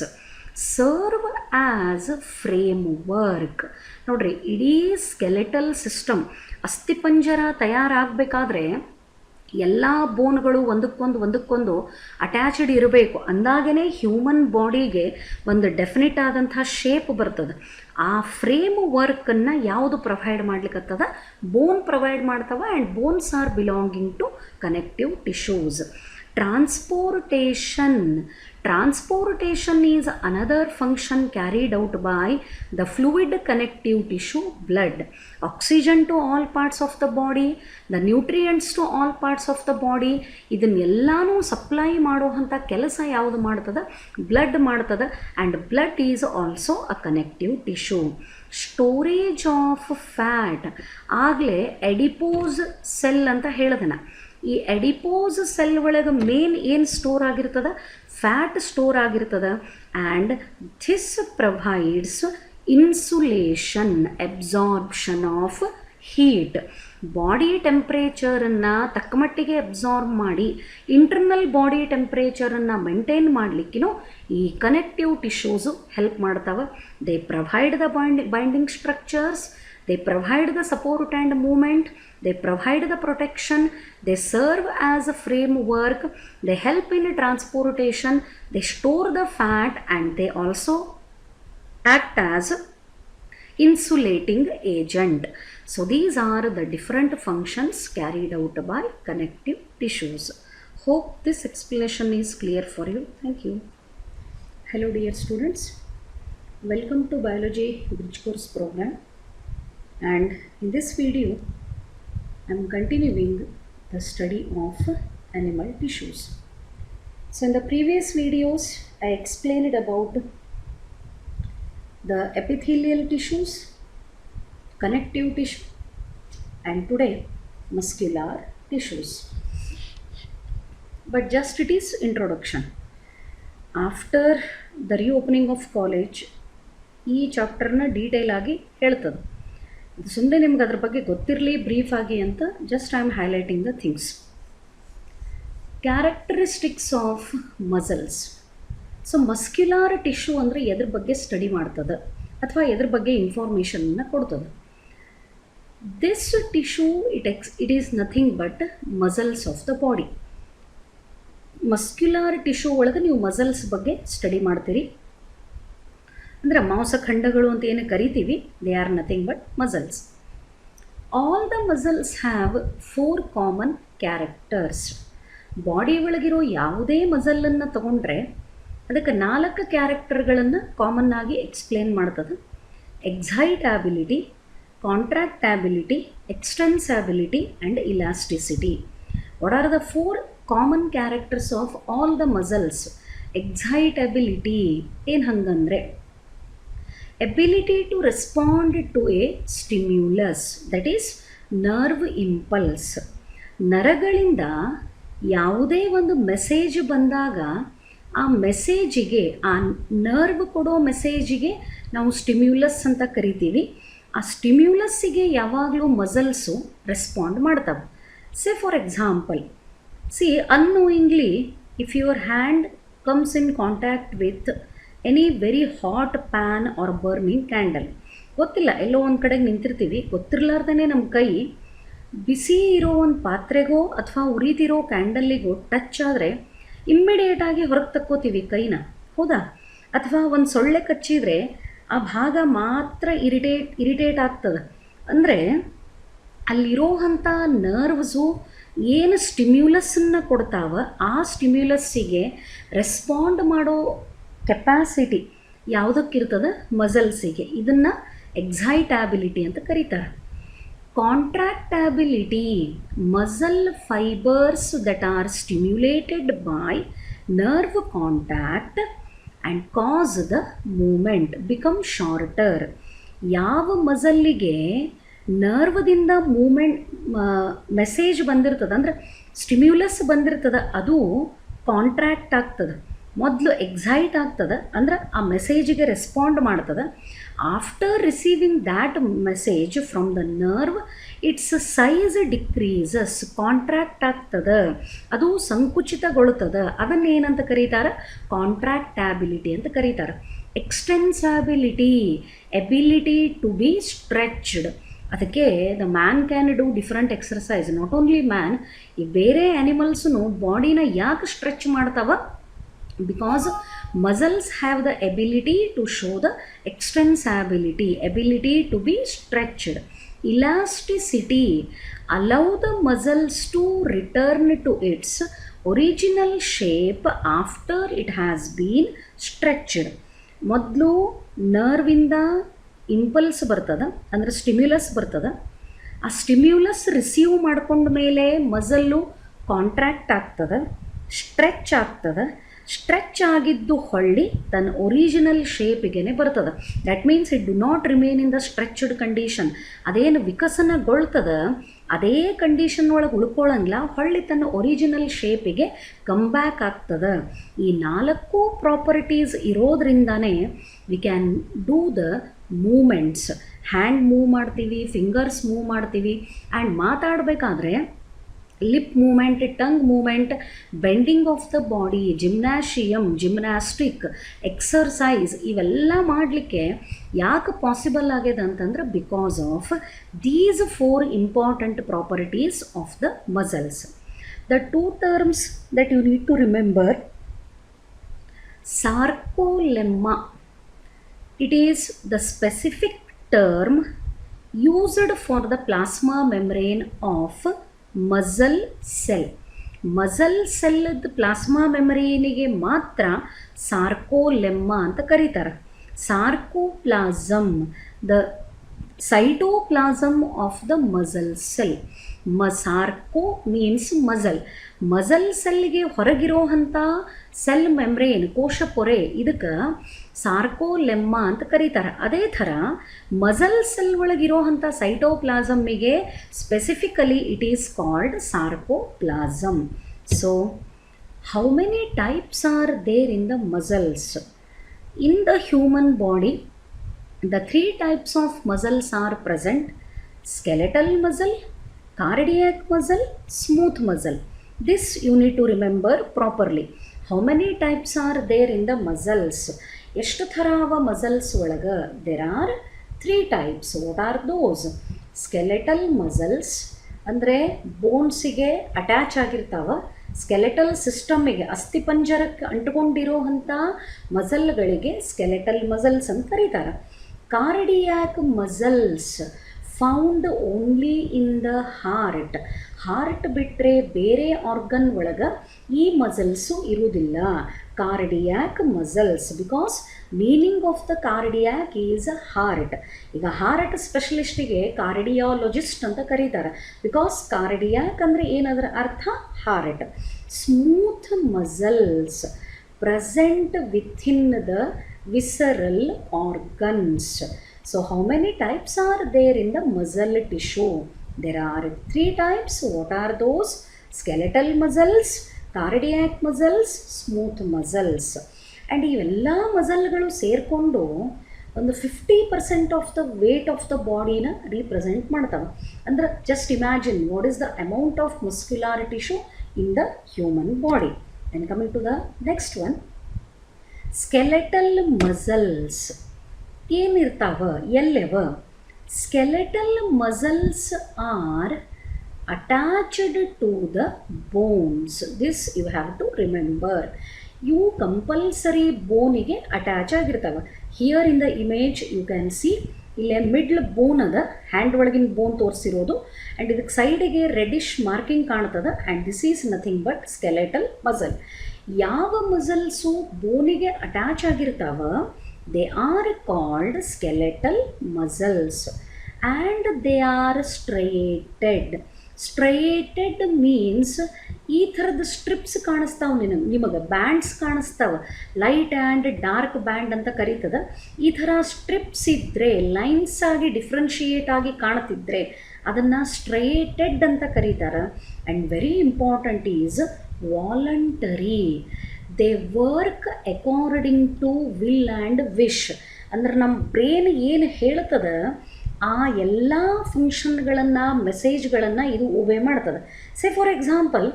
serve as frame work. ನೋಡ್ರಿ, ಇಡೀ ಸ್ಕೆಲೆಟಲ್ ಸಿಸ್ಟಮ್, ಅಸ್ಥಿಪಂಜರ ತಯಾರಾಗಬೇಕಾದ್ರೆ ಎಲ್ಲ ಬೋನ್ಗಳು ಒಂದಕ್ಕೊಂದು ಅಟ್ಯಾಚ್ಡ್ ಇರಬೇಕು. ಅಂದಾಗೇ ಹ್ಯೂಮನ್ ಬಾಡಿಗೆ ಒಂದು ಡೆಫಿನೆಟ್ ಆದಂಥ ಶೇಪ್ ಬರ್ತದೆ. ಆ ಫ್ರೇಮ್ ವರ್ಕನ್ನು ಯಾವುದು ಪ್ರೊವೈಡ್ ಮಾಡ್ಲಿಕ್ಕತ್ತದ? ಬೋನ್ ಪ್ರೊವೈಡ್ ಮಾಡ್ತವ. And bones are belonging to connective tissues. Transportation is another function carried out by the fluid connective tissue blood. Oxygen to all parts of the body, the nutrients to all parts of the body. ಇದನ್ನೆಲ್ಲಾನು supply ಮಾಡುವಂಥ ಕೆಲಸ ಯಾವುದು ಮಾಡ್ತದ? Blood ಮಾಡ್ತದ. And blood is also a connective tissue. Storage of fat. ಆಗಲೇ adipose cell ಅಂತ ಹೇಳಿದೆ ನಾ. ಈ ಎಡಿಪೋಸ್ ಸೆಲ್ ಒಳಗೆ ಮೇನ್ ಏನು ಸ್ಟೋರ್ ಆಗಿರ್ತದ? ಫ್ಯಾಟ್ ಸ್ಟೋರ್ ಆಗಿರ್ತದ. And this provides insulation, absorption of heat. Body ಟೆಂಪ್ರೇಚರನ್ನು ತಕ್ಕಮಟ್ಟಿಗೆ ಅಬ್ಸಾರ್ಬ್ ಮಾಡಿ ಇಂಟರ್ನಲ್ ಬಾಡಿ ಟೆಂಪ್ರೇಚರನ್ನು ಮೇಂಟೈನ್ ಮಾಡಲಿಕ್ಕೂ ಈ ಕನೆಕ್ಟಿವ್ ಟಿಶ್ಯೂಸು ಹೆಲ್ಪ್ ಮಾಡ್ತಾವೆ. They provide the binding structures, they provide the support and movement, they provide the protection, they serve as a framework, they help in transportation, they store the fat, and they also act as insulating agent. So these are the different functions carried out by connective tissues. Hope this explanation is clear for you. Thank you. Hello dear students, welcome to Biology Bridge Course program. And in this video I am continuing the study of animal tissues. So in the previous videos I explained about the epithelial tissues, connective tissue, and today muscular tissues. But just it is introduction. After the reopening of college ಈ ಚಾಪ್ಟರ್ನ detail ಆಗಿ ಹೇಳ್ತದೆ. ಸುಮ್ಮನೆ ನಿಮ್ಗೆ ಅದ್ರ ಬಗ್ಗೆ ಗೊತ್ತಿರಲಿ brief ಆಗಿ ಅಂತ just I am highlighting the things. Characteristics of muscles. So muscular tissue ಅಂದರೆ ಎದ್ರ ಬಗ್ಗೆ ಸ್ಟಡಿ ಮಾಡ್ತದೆ ಅಥವಾ ಎದ್ರ ಬಗ್ಗೆ ಇನ್ಫಾರ್ಮೇಷನನ್ನು ಕೊಡ್ತದೆ? This tissue it is nothing but muscles of the body. Muscular tissue ಒಳಗೆ ನೀವು ಮಸಲ್ಸ್ ಬಗ್ಗೆ ಸ್ಟಡಿ ಮಾಡ್ತೀರಿ. ಅಂದರೆ ಮಾಂಸಖಂಡಗಳು ಅಂತ ಏನು ಕರಿತೀವಿ, they are nothing but muscles. All the muscles have 4 common characters. Body ಒಳಗಿರೋ ಯಾವುದೇ ಮಸಲನ್ನು ತಗೊಂಡ್ರೆ ಅದಕ್ಕೆ 4 ಕ್ಯಾರೆಕ್ಟರ್ಗಳನ್ನು ಕಾಮನ್ ಆಗಿ ಎಕ್ಸ್ಪ್ಲೇನ್ ಮಾಡ್ತದೆ. Excitability, contractibility, extensibility and elasticity. What are the 4 common characters of all the muscles? Excitability ಏನು ಹಂಗಂದರೆ ability to respond to a stimulus, that is nerve impulse. ನರಗಳಿಂದ ಯಾವುದೇ ಒಂದು ಮೆಸೇಜ್ ಬಂದಾಗ ಆ ಮೆಸೇಜಿಗೆ, ಆ ನರ್ವ್ ಕೊಡೋ ಮೆಸೇಜಿಗೆ ನಾವು ಸ್ಟಿಮ್ಯುಲಸ್ ಅಂತ ಕರಿತೀವಿ. ಆ ಸ್ಟಿಮ್ಯುಲಸ್ಸಿಗೆ ಯಾವಾಗಲೂ ಮಸಲ್ಸು ರೆಸ್ಪಾಂಡ್ ಮಾಡ್ತವೆ. Say for example, see unknowingly if your hand comes in contact with any very hot pan or burning candle, ಗೊತ್ತಿಲ್ಲ ಎಲ್ಲೋ ಒಂದು ಕಡೆಗೆ ನಿಂತಿರ್ತೀವಿ, ಗೊತ್ತಿರಲಾರ್ದೇ ನಮ್ಮ ಕೈ ಬಿಸಿ ಇರೋ ಒಂದು ಪಾತ್ರೆಗೋ ಅಥವಾ ಉರಿತಿರೋ ಕ್ಯಾಂಡಲ್ಲಿಗೋ ಟಚ್ ಆದರೆ ಇಮ್ಮಿಡಿಯೇಟಾಗಿ ಹೊರಗೆ ತಕ್ಕೋತೀವಿ ಕೈನ, ಹೌದಾ? ಅಥವಾ ಒಂದು ಸೊಳ್ಳೆ ಕಚ್ಚಿದರೆ ಆ ಭಾಗ ಮಾತ್ರ ಇರಿಟೇಟ್ ಆಗ್ತದೆ. ಅಂದರೆ ಅಲ್ಲಿರೋವಂಥ ನರ್ವ್ಸು ಏನು ಸ್ಟಿಮ್ಯುಲಸ್ಸನ್ನು ಕೊಡ್ತಾವ ಆ ಸ್ಟಿಮ್ಯುಲಸ್ಸಿಗೆ ರೆಸ್ಪಾಂಡ್ ಮಾಡೋ ಕೆಪಾಸಿಟಿ ಯಾವುದಕ್ಕಿರ್ತದೆ? ಮಸಲ್ಸಿಗೆ. ಇದನ್ನು ಎಕ್ಸೈಟಬಿಲಿಟಿ ಅಂತ ಕರೀತಾರೆ. Contractibility, muscle fibres that are stimulated by nerve contact and cause the movement become shorter. ಯಾವ ಮಸಲ್ಲಿಗೆ ನರ್ವದಿಂದ ಮೂಮೆಂಟ್ ಮೆಸೇಜ್ ಬಂದಿರ್ತದೆ, ಅಂದ್ರೆ ಸ್ಟಿಮ್ಯುಲಸ್ ಬಂದಿರ್ತದೆ, ಅದು ಕಾಂಟ್ರಾಕ್ಟ್ ಆಗ್ತದೆ. ಮೊದಲು ಎಕ್ಸೈಟ್ ಆಗ್ತದೆ, ಅಂದ್ರೆ ಆ ಮೆಸೇಜಿಗೆ ರೆಸ್ಪಾಂಡ್ ಮಾಡ್ತದೆ. After receiving that message from the nerve, it's size decreases, contract ಆಗ್ತದೆ, ಅದು ಸಂಕುಚಿತಗೊಳ್ತದೆ. ಅದನ್ನೇನಂತ ಕರೀತಾರೆ? ಕಾಂಟ್ರಾಕ್ಟಬಿಲಿಟಿ ಅಂತ ಕರೀತಾರೆ. ಎಕ್ಸ್ಟೆನ್ಸಬಿಲಿಟಿ, ಎಬಿಲಿಟಿ ಟು ಬಿ ಸ್ಟ್ರೆಚ್ಡ್. ಅದಕ್ಕೆ the man can do different exercise. Not only man, ಈ ಬೇರೆ ಆ್ಯನಿಮಲ್ಸ್ನು ಬಾಡಿನ ಯಾಕೆ ಸ್ಟ್ರೆಚ್ ಮಾಡ್ತಾವ? Because muscles have the ability to show the extensibility, ability to be stretched. Elasticity, allow the muscles to return to its original shape after it has been stretched. ಮೊದಲು ನರ್ವಿಂದ impulse ಬರ್ತದೆ, ಅಂದರೆ stimulus ಬರ್ತದೆ. ಆ stimulus receive ಮಾಡ್ಕೊಂಡ ಮೇಲೆ muscle contract ಆಗ್ತದೆ, stretch ಆಗ್ತದೆ. Stretch ಆಗಿದ್ದು ಹೊಳ್ಳಿ ತನ್ನ ಒರಿಜಿನಲ್ ಶೇಪಿಗೆ ಬರ್ತದೆ. That means it do not remain in the stretched condition. ಅದೇನು ವಿಕಸನಗೊಳ್ತದೆ ಅದೇ ಕಂಡೀಷನ್ ಒಳಗೆ ಉಳ್ಕೊಳ್ಳಂಗಿಲ್ಲ, ಹೊಳ್ಳಿ ತನ್ನ ಒರಿಜಿನಲ್ ಶೇಪಿಗೆ ಕಮ್ ಬ್ಯಾಕ್ ಆಗ್ತದೆ. ಈ 4 ಪ್ರಾಪರ್ಟೀಸ್ ಇರೋದ್ರಿಂದಾನೇ we can do the movements. Hand move ಮಾಡ್ತೀವಿ, ಫಿಂಗರ್ಸ್ ಮೂವ್ ಮಾಡ್ತೀವಿ, ಆ್ಯಂಡ್ ಮಾತಾಡಬೇಕಾದ್ರೆ lip movement, tongue movement, bending of the body, gymnastic, exercise ಇವೆಲ್ಲ ಮಾಡಲಿಕ್ಕೆ ಯಾಕೆ ಪಾಸಿಬಲ್ ಆಗಿದೆ ಅಂತಂದ್ರೆ because of these 4 important properties of the muscles. The 2 terms that you need to remember: sarcolemma, it is the specific term used for the plasma membrane of muscle cell. Muscle ಸೆಲ್ದ plasma ಮೆಮರೀನಿಗೆ ಮಾತ್ರ sarcolemma ಅಂತ ಕರೀತಾರೆ. Sarcoplasm, the cytoplasm of the muscle cell. Sarco means muscle. Muscle ಸೆಲ್ಗೆ ಹೊರಗಿರೋವಂಥ cell membrane, ಕೋಶ ಪೊರೆ, ಇದಕ್ಕೆ ಸಾರ್ಕೋಲೆಮ್ಮಾ ಅಂತ ಕರೀತಾರೆ. ಅದೇ ಥರ ಮಸಲ್ ಸೆಲ್ ಒಳಗಿರೋವಂಥ ಸೈಟೋಪ್ಲಾಸಮ್ಮಿಗೆ specifically it is called sarcoplasm. So how many types are there in the muscles? In the human body the 3 types of muscles are present: skeletal muscle, cardiac muscle, smooth muscle. This you need to remember properly. How many types are there in the muscles? ಎಷ್ಟು ಥರ ಅವ muscles ಒಳಗೆ? there are 3 types. what are those? skeletal muscles ಅಂದರೆ ಬೋನ್ಸಿಗೆ attach ಆಗಿರ್ತಾವ, skeletal ಸಿಸ್ಟಮ್ಮಿಗೆ, ಅಸ್ಥಿಪಂಜರಕ್ಕೆ ಅಂಟುಕೊಂಡಿರೋವಂಥ ಮಸಲ್ಗಳಿಗೆ skeletal muscles ಅಂತ ಕರೀತಾರೆ. Cardiac muscles found only in the heart. Heart ಬಿಟ್ಟರೆ ಬೇರೆ ಆರ್ಗನ್ ಒಳಗೆ ಈ ಮಸಲ್ಸು ಇರುವುದಿಲ್ಲ. Cardiac muscles, because meaning of the cardiac is heart. ಈಗ ಹಾರ್ಟ್ ಸ್ಪೆಷಲಿಸ್ಟಿಗೆ ಕಾರ್ಡಿಯಾಲಜಿಸ್ಟ್ ಅಂತ ಕರೀತಾರೆ, ಬಿಕಾಸ್ ಕಾರ್ಡಿಯಾಕ್ ಅಂದರೆ ಏನದರ ಅರ್ಥ? Heart. Smooth muscles present within the visceral organs. So how many types are there in the muscle tissue? There are 3 types. what are those? skeletal muscles, cardiac muscles, smooth muscles. and ಇವೆಲ್ಲ ಮಸಲ್ಗಳು ಸೇರಿಕೊಂಡು ಒಂದು 50% of the weight of the ಬಾಡಿನ represent ಮಾಡ್ತವೆ. ಅಂದ್ರೆ just imagine what is the amount of muscular tissue in the human body. And coming to the next one, skeletal muscles ಏನಿರ್ತಾವ, ಎಲ್ಲವ? skeletal muscles are attached to the bones. this you have to remember. ಇವು compulsory ಬೋನಿಗೆ attach ಆಗಿರ್ತಾವೆ. Here in the image you can see ಇಲ್ಲೇ middle bone ಅದ, hand ಒಳಗಿನ bone ತೋರಿಸಿರೋದು. And ಇದಕ್ಕೆ ಸೈಡಿಗೆ ರೆಡಿಶ್ ಮಾರ್ಕಿಂಗ್ ಕಾಣ್ತದೆ. And this is nothing but skeletal muscle. ಯಾವ ಮಸಲ್ಸು ಬೋನಿಗೆ ಅಟ್ಯಾಚ್ ಆಗಿರ್ತಾವ they are called skeletal muscles and they are striated. Striated means ಈ ಥರದ ಸ್ಟ್ರಿಪ್ಸ್ ಕಾಣಿಸ್ತಾವೆ ನಿಮಗೆ, ಬ್ಯಾಂಡ್ಸ್ ಕಾಣಿಸ್ತಾವೆ, ಲೈಟ್ ಆ್ಯಂಡ್ ಡಾರ್ಕ್ ಬ್ಯಾಂಡ್ ಅಂತ ಕರೀತದೆ. ಈ ಥರ ಸ್ಟ್ರಿಪ್ಸ್ ಇದ್ದರೆ, ಲೈನ್ಸ್ ಆಗಿ ಡಿಫ್ರೆನ್ಷಿಯೇಟ್ ಆಗಿ ಕಾಣ್ತಿದ್ರೆ ಅದನ್ನು ಸ್ಟ್ರೈಟೆಡ್ ಅಂತ ಕರೀತಾರೆ. And very important is voluntary. They work according to will and wish. ಅಂದ್ರೆ ನಮ್ಮ ಬ್ರೇನ್ ಏನು ಹೇಳ್ತದೆ ಆ ಎಲ್ಲ ಫಂಕ್ಷನ್ಗಳನ್ನು, ಮೆಸೇಜ್ಗಳನ್ನು ಇದು ಒಬೆ ಮಾಡ್ತದೆ. ಸೇ ಫಾರ್ ಎಕ್ಸಾಂಪಲ್,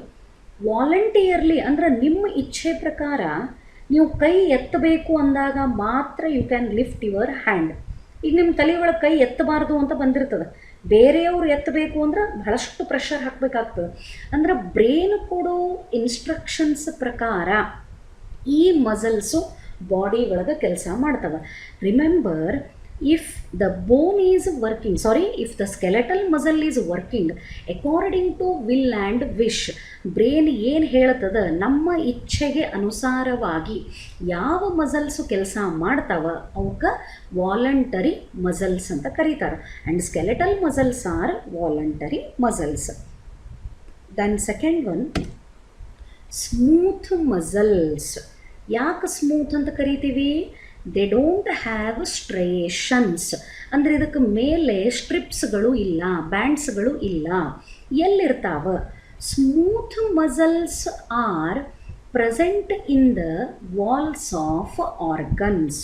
ವಾಲಂಟಿಯರ್ಲಿ ಅಂದರೆ ನಿಮ್ಮ ಇಚ್ಛೆ ಪ್ರಕಾರ ನೀವು ಕೈ ಎತ್ತಬೇಕು ಅಂದಾಗ ಮಾತ್ರ you can lift your hand. ಈಗ ನಿಮ್ಮ ತಲೆ ಒಳಗೆ ಕೈ ಎತ್ತಬಾರ್ದು ಅಂತ ಬಂದಿರ್ತದೆ, ಬೇರೆಯವರು ಎತ್ತಬೇಕು ಅಂದ್ರೆ ಬಹಳಷ್ಟು ಪ್ರೆಷರ್ ಹಾಕಬೇಕಾಗ್ತದೆ. ಅಂದ್ರೆ ಬ್ರೇನ್ ಕೊಡೋ ಇನ್ಸ್ಟ್ರಕ್ಷನ್ಸ್ ಪ್ರಕಾರ ಈ ಮಸಲ್ಸು ಬಾಡಿ ಒಳಗೆ ಕೆಲಸ ಮಾಡ್ತವೆ. Remember, if the bone is working, if the skeletal muscle is working according to will and wish, brain ಏನು ಹೇಳ್ತದೆ ನಮ್ಮ ಇಚ್ಛೆಗೆ ಅನುಸಾರವಾಗಿ ಯಾವ ಮಸಲ್ಸು ಕೆಲಸ ಮಾಡ್ತಾವ ಅವಕ್ಕೆ ವಾಲಂಟರಿ ಮಸಲ್ಸ್ ಅಂತ ಕರೀತಾರೆ. And skeletal muscles are voluntary muscles. Then second one, smooth muscles. ಯಾಕೆ ಸ್ಮೂತ್ ಅಂತ ಕರಿತೀವಿ? They don't have striations. ಅಂದರೆ ಇದಕ್ಕೆ ಮೇಲೆ ಸ್ಟ್ರಿಪ್ಸ್ಗಳು ಇಲ್ಲ, ಬ್ಯಾಂಡ್ಸ್ಗಳು ಇಲ್ಲ. ಎಲ್ಲಿರ್ತಾವ? Smooth muscles are present in the walls of organs.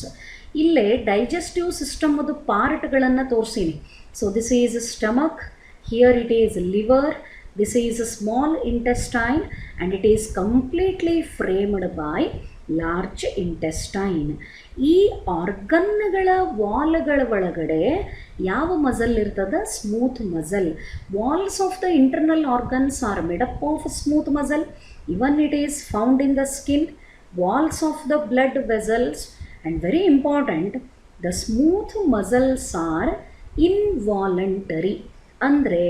ಇಲ್ಲೇ ಡೈಜೆಸ್ಟಿವ್ ಸಿಸ್ಟಮದು ಪಾರ್ಟ್ಗಳನ್ನು ತೋರಿಸೀನಿ. So this is stomach, here it is liver, this is a small intestine and it is completely framed by large intestine. ಈ ಆರ್ಗನ್ಗಳ ವಾಲ್ಗಳ ಒಳಗಡೆ ಯಾವ muscle ಇರ್ತದೆ? Smooth muscle. Walls of the internal organs are made up of smooth muscle. Even it is found in the skin, walls of the blood vessels. And very important, the smooth muscles are involuntary. ಅಂದರೆ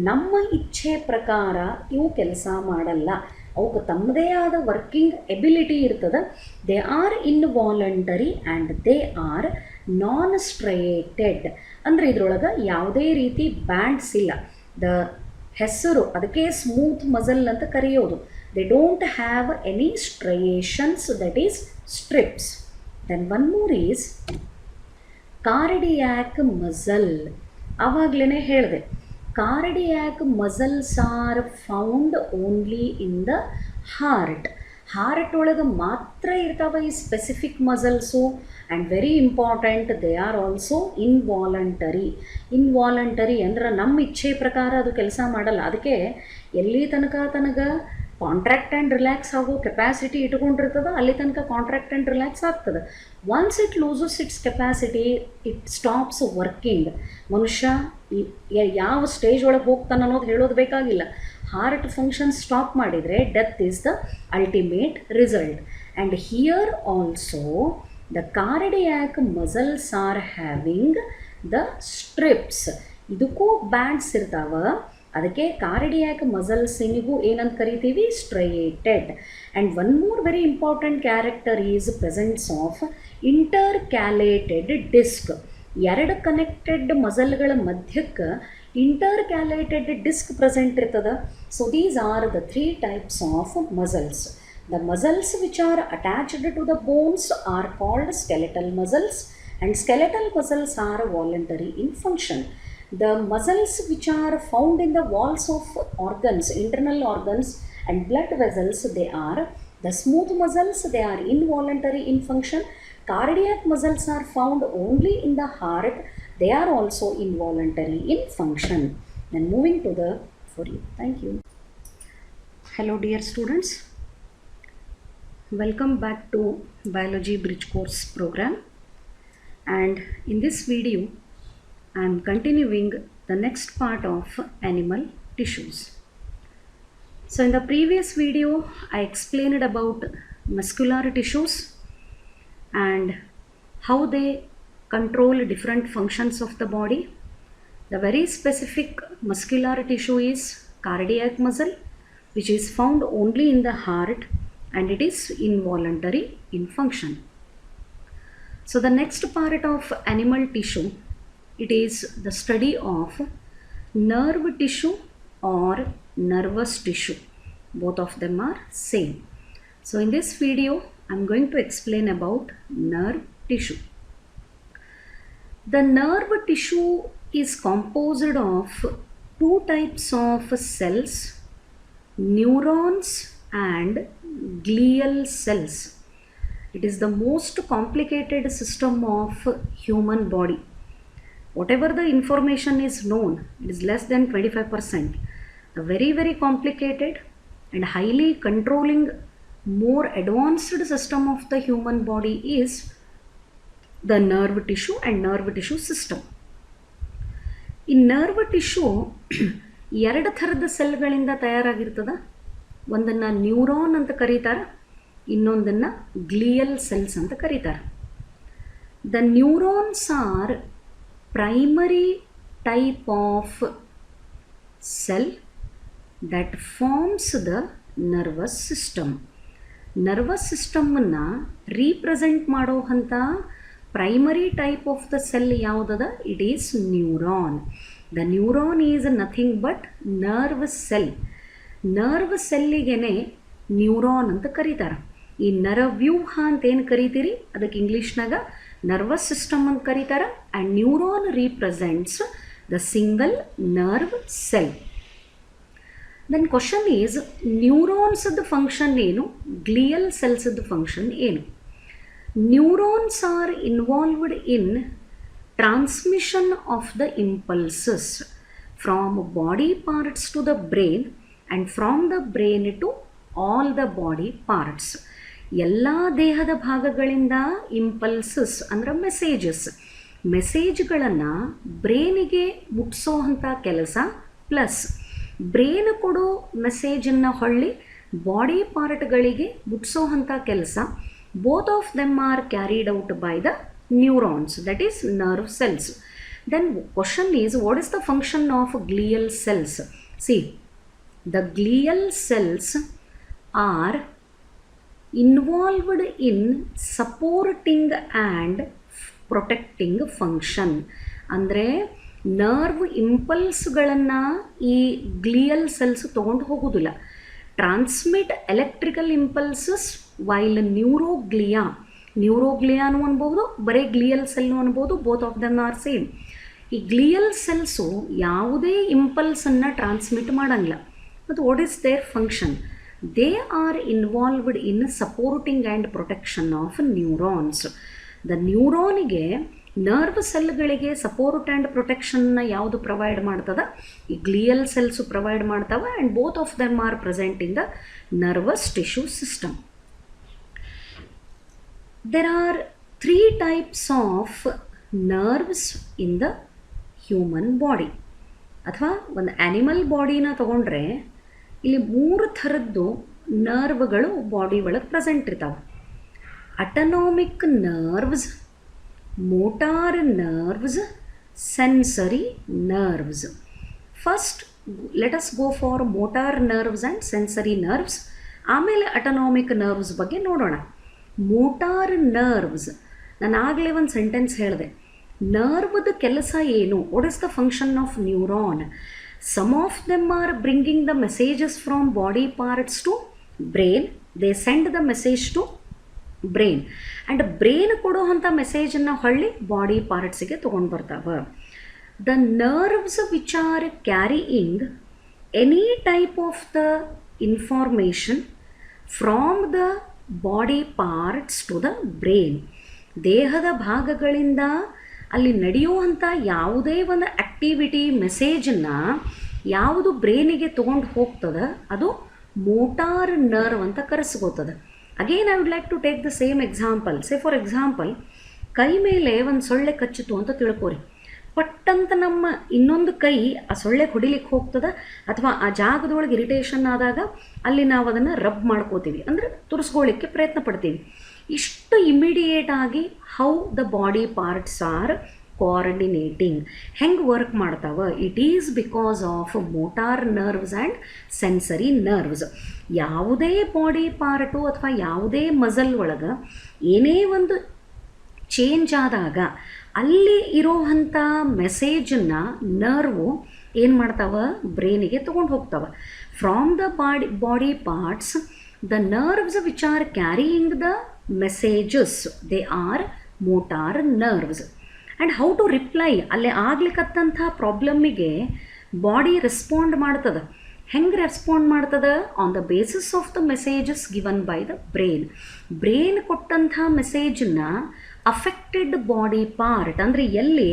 ನಮ್ಮ ಇಚ್ಛೆ ಪ್ರಕಾರ ಇವು ಕೆಲಸ ಮಾಡಲ್ಲ, ಅವಕ್ಕೆ ತಮ್ಮದೇ ಆದ ವರ್ಕಿಂಗ್ ಎಬಿಲಿಟಿ ಇರ್ತದೆ. They are involuntary and they are non striated. ಅಂದರೆ ಇದ್ರೊಳಗೆ ಯಾವುದೇ ರೀತಿ ಬ್ಯಾಂಡ್ಸ್ ಇಲ್ಲ. ದ ಹೆಸರು ಅದಕ್ಕೆ ಸ್ಮೂತ್ ಮಸಲ್ ಅಂತ ಕರೆಯೋದು. They don't have any striations, that is strips. Then one more is cardiac muscle. ಆವಾಗಲೇ ಹೇಳಿದೆ, cardiac muscles are found only in the heart. Heart ಒಳಗೆ ಮಾತ್ರ ಇರ್ತಾವೆ ಈ specific muscles. And very important, they are also involuntary. Involuntary ಅಂದ್ರೆ ನಮ್ಮ ಇಚ್ಛೆ ಪ್ರಕಾರ ಅದು ಕೆಲಸ ಮಾಡಲ್ಲ. ಅದಕ್ಕೆ ಎಲ್ಲಿ ತನಕ ಕಾಂಟ್ರಾಕ್ಟ್ ಆ್ಯಂಡ್ ರಿಲ್ಯಾಕ್ಸ್ ಆಗೋ ಕೆಪಾಸಿಟಿ ಇಟ್ಕೊಂಡಿರ್ತದೆ ಅಲ್ಲಿ ತನಕ ಕಾಂಟ್ರಾಕ್ಟ್ ಆ್ಯಂಡ್ ರಿಲ್ಯಾಕ್ಸ್ ಆಗ್ತದೆ. Once it loses its capacity it stops working. ಮನುಷ್ಯ ಯಾವ ಸ್ಟೇಜ್ ಒಳಗೆ ಹೋಗ್ತಾನೆ ಅನ್ನೋದು ಹೇಳೋದು ಬೇಕಾಗಿಲ್ಲ. ಹಾರ್ಟ್ ಫಂಕ್ಷನ್ ಸ್ಟಾಪ್ ಮಾಡಿದರೆ death is the ultimate result. And here also the cardiac muscles are having the strips. ಇದಕ್ಕೂ ಬ್ಯಾಂಡ್ಸ್ ಇರ್ತಾವ. ಅದಕ್ಕೆ ಕಾರ್ಡಿಯಾಕ್ ಮಸಲ್ಸಿನಿಗೂ ಏನಂತ ಕರಿತೀವಿ? Striated. And one more very important character is presence of intercalated disc. ಎರಡು connected ಮಸಲ್ಗಳ ಮಧ್ಯಕ್ಕೆ ಇಂಟರ್ಕ್ಯಾಲೇಟೆಡ್ ಡಿಸ್ಕ್ ಪ್ರೆಸೆಂಟ್ ಇರ್ತದೆ. So these are the 3 types of muscles. The muscles which are attached to the bones are called skeletal muscles and skeletal muscles are voluntary in function. The muscles which are found in the walls of organs, internal organs and blood vessels, they are the smooth muscles, they are involuntary in function. Cardiac muscles are found only in the heart, they are also involuntary in function. Then moving to the for you. Thank you. Hello dear students, welcome back to Biology Bridge Course program, and in this video I am continuing the next part of animal tissues. So in the previous video I explained about muscular tissues and how they control different functions of the body. The very specific muscular tissue is cardiac muscle, which is found only in the heart, and it is involuntary in function. So the next part of animal tissue, it is the study of nerve tissue or nervous tissue. Both of them are same. So in this video, I am going to explain about nerve tissue. The nerve tissue is composed of two types of cells, neurons and glial cells. It is the most complicated system of human body. Whatever the information is known, it is less than 25%. The very complicated and highly controlling, more advanced system of the human body is the nerve tissue and nerve tissue system. In nerve tissue, ಎರಡು ಥರದ ಸೆಲ್ಗಳಿಂದ ತಯಾರಾಗಿರ್ತದ. ಒಂದನ್ನು neuron ಅಂತ ಕರೀತಾರೆ, ಇನ್ನೊಂದನ್ನು ಗ್ಲಿಯಲ್ cells ಅಂತ ಕರೀತಾರೆ. The neurons are primary type of cell that forms the nervous system. Nervous ಸಿಸ್ಟಮನ್ನು represent ಮಾಡೋ ಅಂಥ primary type of the cell ಯಾವುದದ? It is neuron. The neuron is nothing but nerve cell. Nerve ಸೆಲ್ಲಿಗೆ neuron ಅಂತ ಕರೀತಾರೆ. ಈ ನರವ್ಯೂಹ ಅಂತ ಏನು ಕರಿತೀರಿ, ಅದಕ್ಕೆ ಇಂಗ್ಲೀಷ್ನಾಗ ನರ್ವಸ್ ಸಿಸ್ಟಮ್ ಅಂತ ಕರೀತಾರೆ. And neuron represents the single nerve cell. Then question is, ನ್ಯೂರಾನ್ಸ್ದು ಫಂಕ್ಷನ್ ಏನು, ಗ್ಲಿಯಲ್ ಸೆಲ್ಸ್ದು ಫಂಕ್ಷನ್ ಏನು? Neurons are involved in transmission of the impulses from body parts to the brain and from the brain to all the body parts. ಎಲ್ಲ ದೇಹದ ಭಾಗಗಳಿಂದ impulses ಅಂದರೆ ಮೆಸೇಜ್ಗಳನ್ನು ಬ್ರೇನಿಗೆ ಮುಟ್ಸೋ ಅಂಥ ಕೆಲಸ, ಪ್ಲಸ್ ಬ್ರೇನ್ ಕೊಡೋ ಮೆಸೇಜನ್ನು ಹೊಳ್ಳಿ ಬಾಡಿ ಪಾರ್ಟ್ಗಳಿಗೆ ಮುಟ್ಸೋ ಅಂಥ ಕೆಲಸ. Both of them R carried out by the neurons, that is nerve cells. Then question is, what is the function of glial cells? See, the glial cells are involved in supporting and protecting function. ಅಂದರೆ nerve ಇಂಪಲ್ಸ್ಗಳನ್ನು ಈ glial cells ತೊಗೊಂಡು ಹೋಗೋದಿಲ್ಲ. Transmit electrical impulses while ನ್ಯೂರೋಗ್ಲಿಯಾನು ಅನ್ಬೋದು, ಬರೀ glial ಸೆಲ್ನು ಅನ್ಬೋದು. Both of them are same. ಈ ಗ್ಲಿಯಲ್ ಸೆಲ್ಸು ಯಾವುದೇ ಇಂಪಲ್ಸನ್ನು ಟ್ರಾನ್ಸ್ಮಿಟ್ ಮಾಡಂಗಿಲ್ಲ. ಮತ್ತು what is their function? They are involved in supporting and protection of neurons. The ನ್ಯೂರಾನಿಗೆ, ನರ್ವ್ ಸೆಲ್ಗಳಿಗೆ ಸಪೋರ್ಟ್ ಆ್ಯಂಡ್ ಪ್ರೊಟೆಕ್ಷನ್ನ ಯಾವುದು ಪ್ರೊವೈಡ್ ಮಾಡ್ತದ? ಈ ಗ್ಲಿಯಲ್ ಸೆಲ್ಸು ಪ್ರೊವೈಡ್ ಮಾಡ್ತಾವೆ. And both of them are present in the nervous tissue system. There are three types of nerves in the human body. ಅಥವಾ ಒಂದು animal ಬಾಡಿನ ತಗೊಂಡ್ರೆ ಇಲ್ಲಿ 3 ಥರದ್ದು ನರ್ವ್ಗಳು ಬಾಡಿ ಒಳಗೆ ಪ್ರೆಸೆಂಟ್ ಇರ್ತಾವೆ. Autonomic nerves, motor nerves, sensory nerves. First let us go for motor nerves and sensory nerves. ಆಮೇಲೆ autonomic nerves ಬಗ್ಗೆ ನೋಡೋಣ. ಮೋಟಾರ್ ನರ್ವ್ಸ್, ನಾನು ಆಗಲೇ ಒಂದು ಸೆಂಟೆನ್ಸ್ ಹೇಳಿದೆ. ನರ್ವ್ದ ಕೆಲಸ ಏನು? What is the function of neuron? Some of them are bringing the messages from body parts to brain. They send the message to brain, and brain ಕೊಡೋ ಅಂಥ ಮೆಸೇಜನ್ನು ಹೊಳ್ಳಿ ಬಾಡಿ ಪಾರ್ಟ್ಸಿಗೆ ತೊಗೊಂಡು ಬರ್ತಾವೆ. The nerves which are carrying any type of the information from the body parts to the brain. ದೇಹದ ಭಾಗಗಳಿಂದ ಅಲ್ಲಿ ನಡೆಯುವಂಥ ಯಾವುದೇ ಒಂದು ಆ್ಯಕ್ಟಿವಿಟಿ ಮೆಸೇಜನ್ನು ಯಾವುದು ಬ್ರೇನಿಗೆ ತೊಗೊಂಡು ಹೋಗ್ತದೆ ಅದು ಮೋಟಾರ್ ನರ್ವ್ ಅಂತ ಕರೆಸ್ಕೋತದೆ. Again I would like to take the same example. Say for example, ಕೈ ಮೇಲೆ ಒಂದು ಸೊಳ್ಳೆ ಕಚ್ಚಿತು ಅಂತ ತಿಳ್ಕೊರಿ. ಪಟ್ಟಂತ ನಮ್ಮ ಇನ್ನೊಂದು ಕೈ ಆ ಸೊಳ್ಳೆ ಹೊಡಿಲಿಕ್ಕೆ ಹೋಗ್ತದೆ, ಅಥವಾ ಆ ಜಾಗದೊಳಗೆ ಇರಿಟೇಷನ್ ಆದಾಗ ಅಲ್ಲಿ ನಾವು ಅದನ್ನು ರಬ್ ಮಾಡ್ಕೋತೀವಿ, ಅಂದರೆ ತುರಿಸ್ಕೊಳ್ಳಿಕ್ಕೆ ಪ್ರಯತ್ನ ಪಡ್ತೀವಿ. ಇಷ್ಟು ಇಮಿಡಿಯೇಟ್ ಆಗಿ how the body parts R coordinating, ಹೆಂಗೆ ವರ್ಕ್ ಮಾಡ್ತಾವ? It is because of motor nerves and sensory nerves. ಯಾವುದೇ ಬಾಡಿ ಪಾರ್ಟು ಅಥವಾ ಯಾವುದೇ ಮಸಲ್ ಒಳಗೆ ಏನೇ ಒಂದು ಚೇಂಜ್ ಆದಾಗ ಅಲ್ಲಿ ಇರೋವಂಥ ಮೆಸೇಜನ್ನು ನರ್ವು ಏನು ಮಾಡ್ತಾವ? ಬ್ರೈನಿಗೆ ತೊಗೊಂಡು ಹೋಗ್ತಾವ. From the body parts the nerves which are carrying the messages they are motor nerves. And how to reply, ಅಲ್ಲೇ ಆಗ್ಲಿಕ್ಕತ್ತಂಥ ಪ್ರಾಬ್ಲಮ್ಮಿಗೆ ಬಾಡಿ ರೆಸ್ಪಾಂಡ್ ಮಾಡ್ತದೆ. ಹೆಂಗೆ ರೆಸ್ಪಾಂಡ್ ಮಾಡ್ತದೆ? On the basis of the messages given by the brain. Brain ಕೊಟ್ಟಂಥ ಮೆಸೇಜನ್ನ affected body part, ಅಂದರೆ ಎಲ್ಲಿ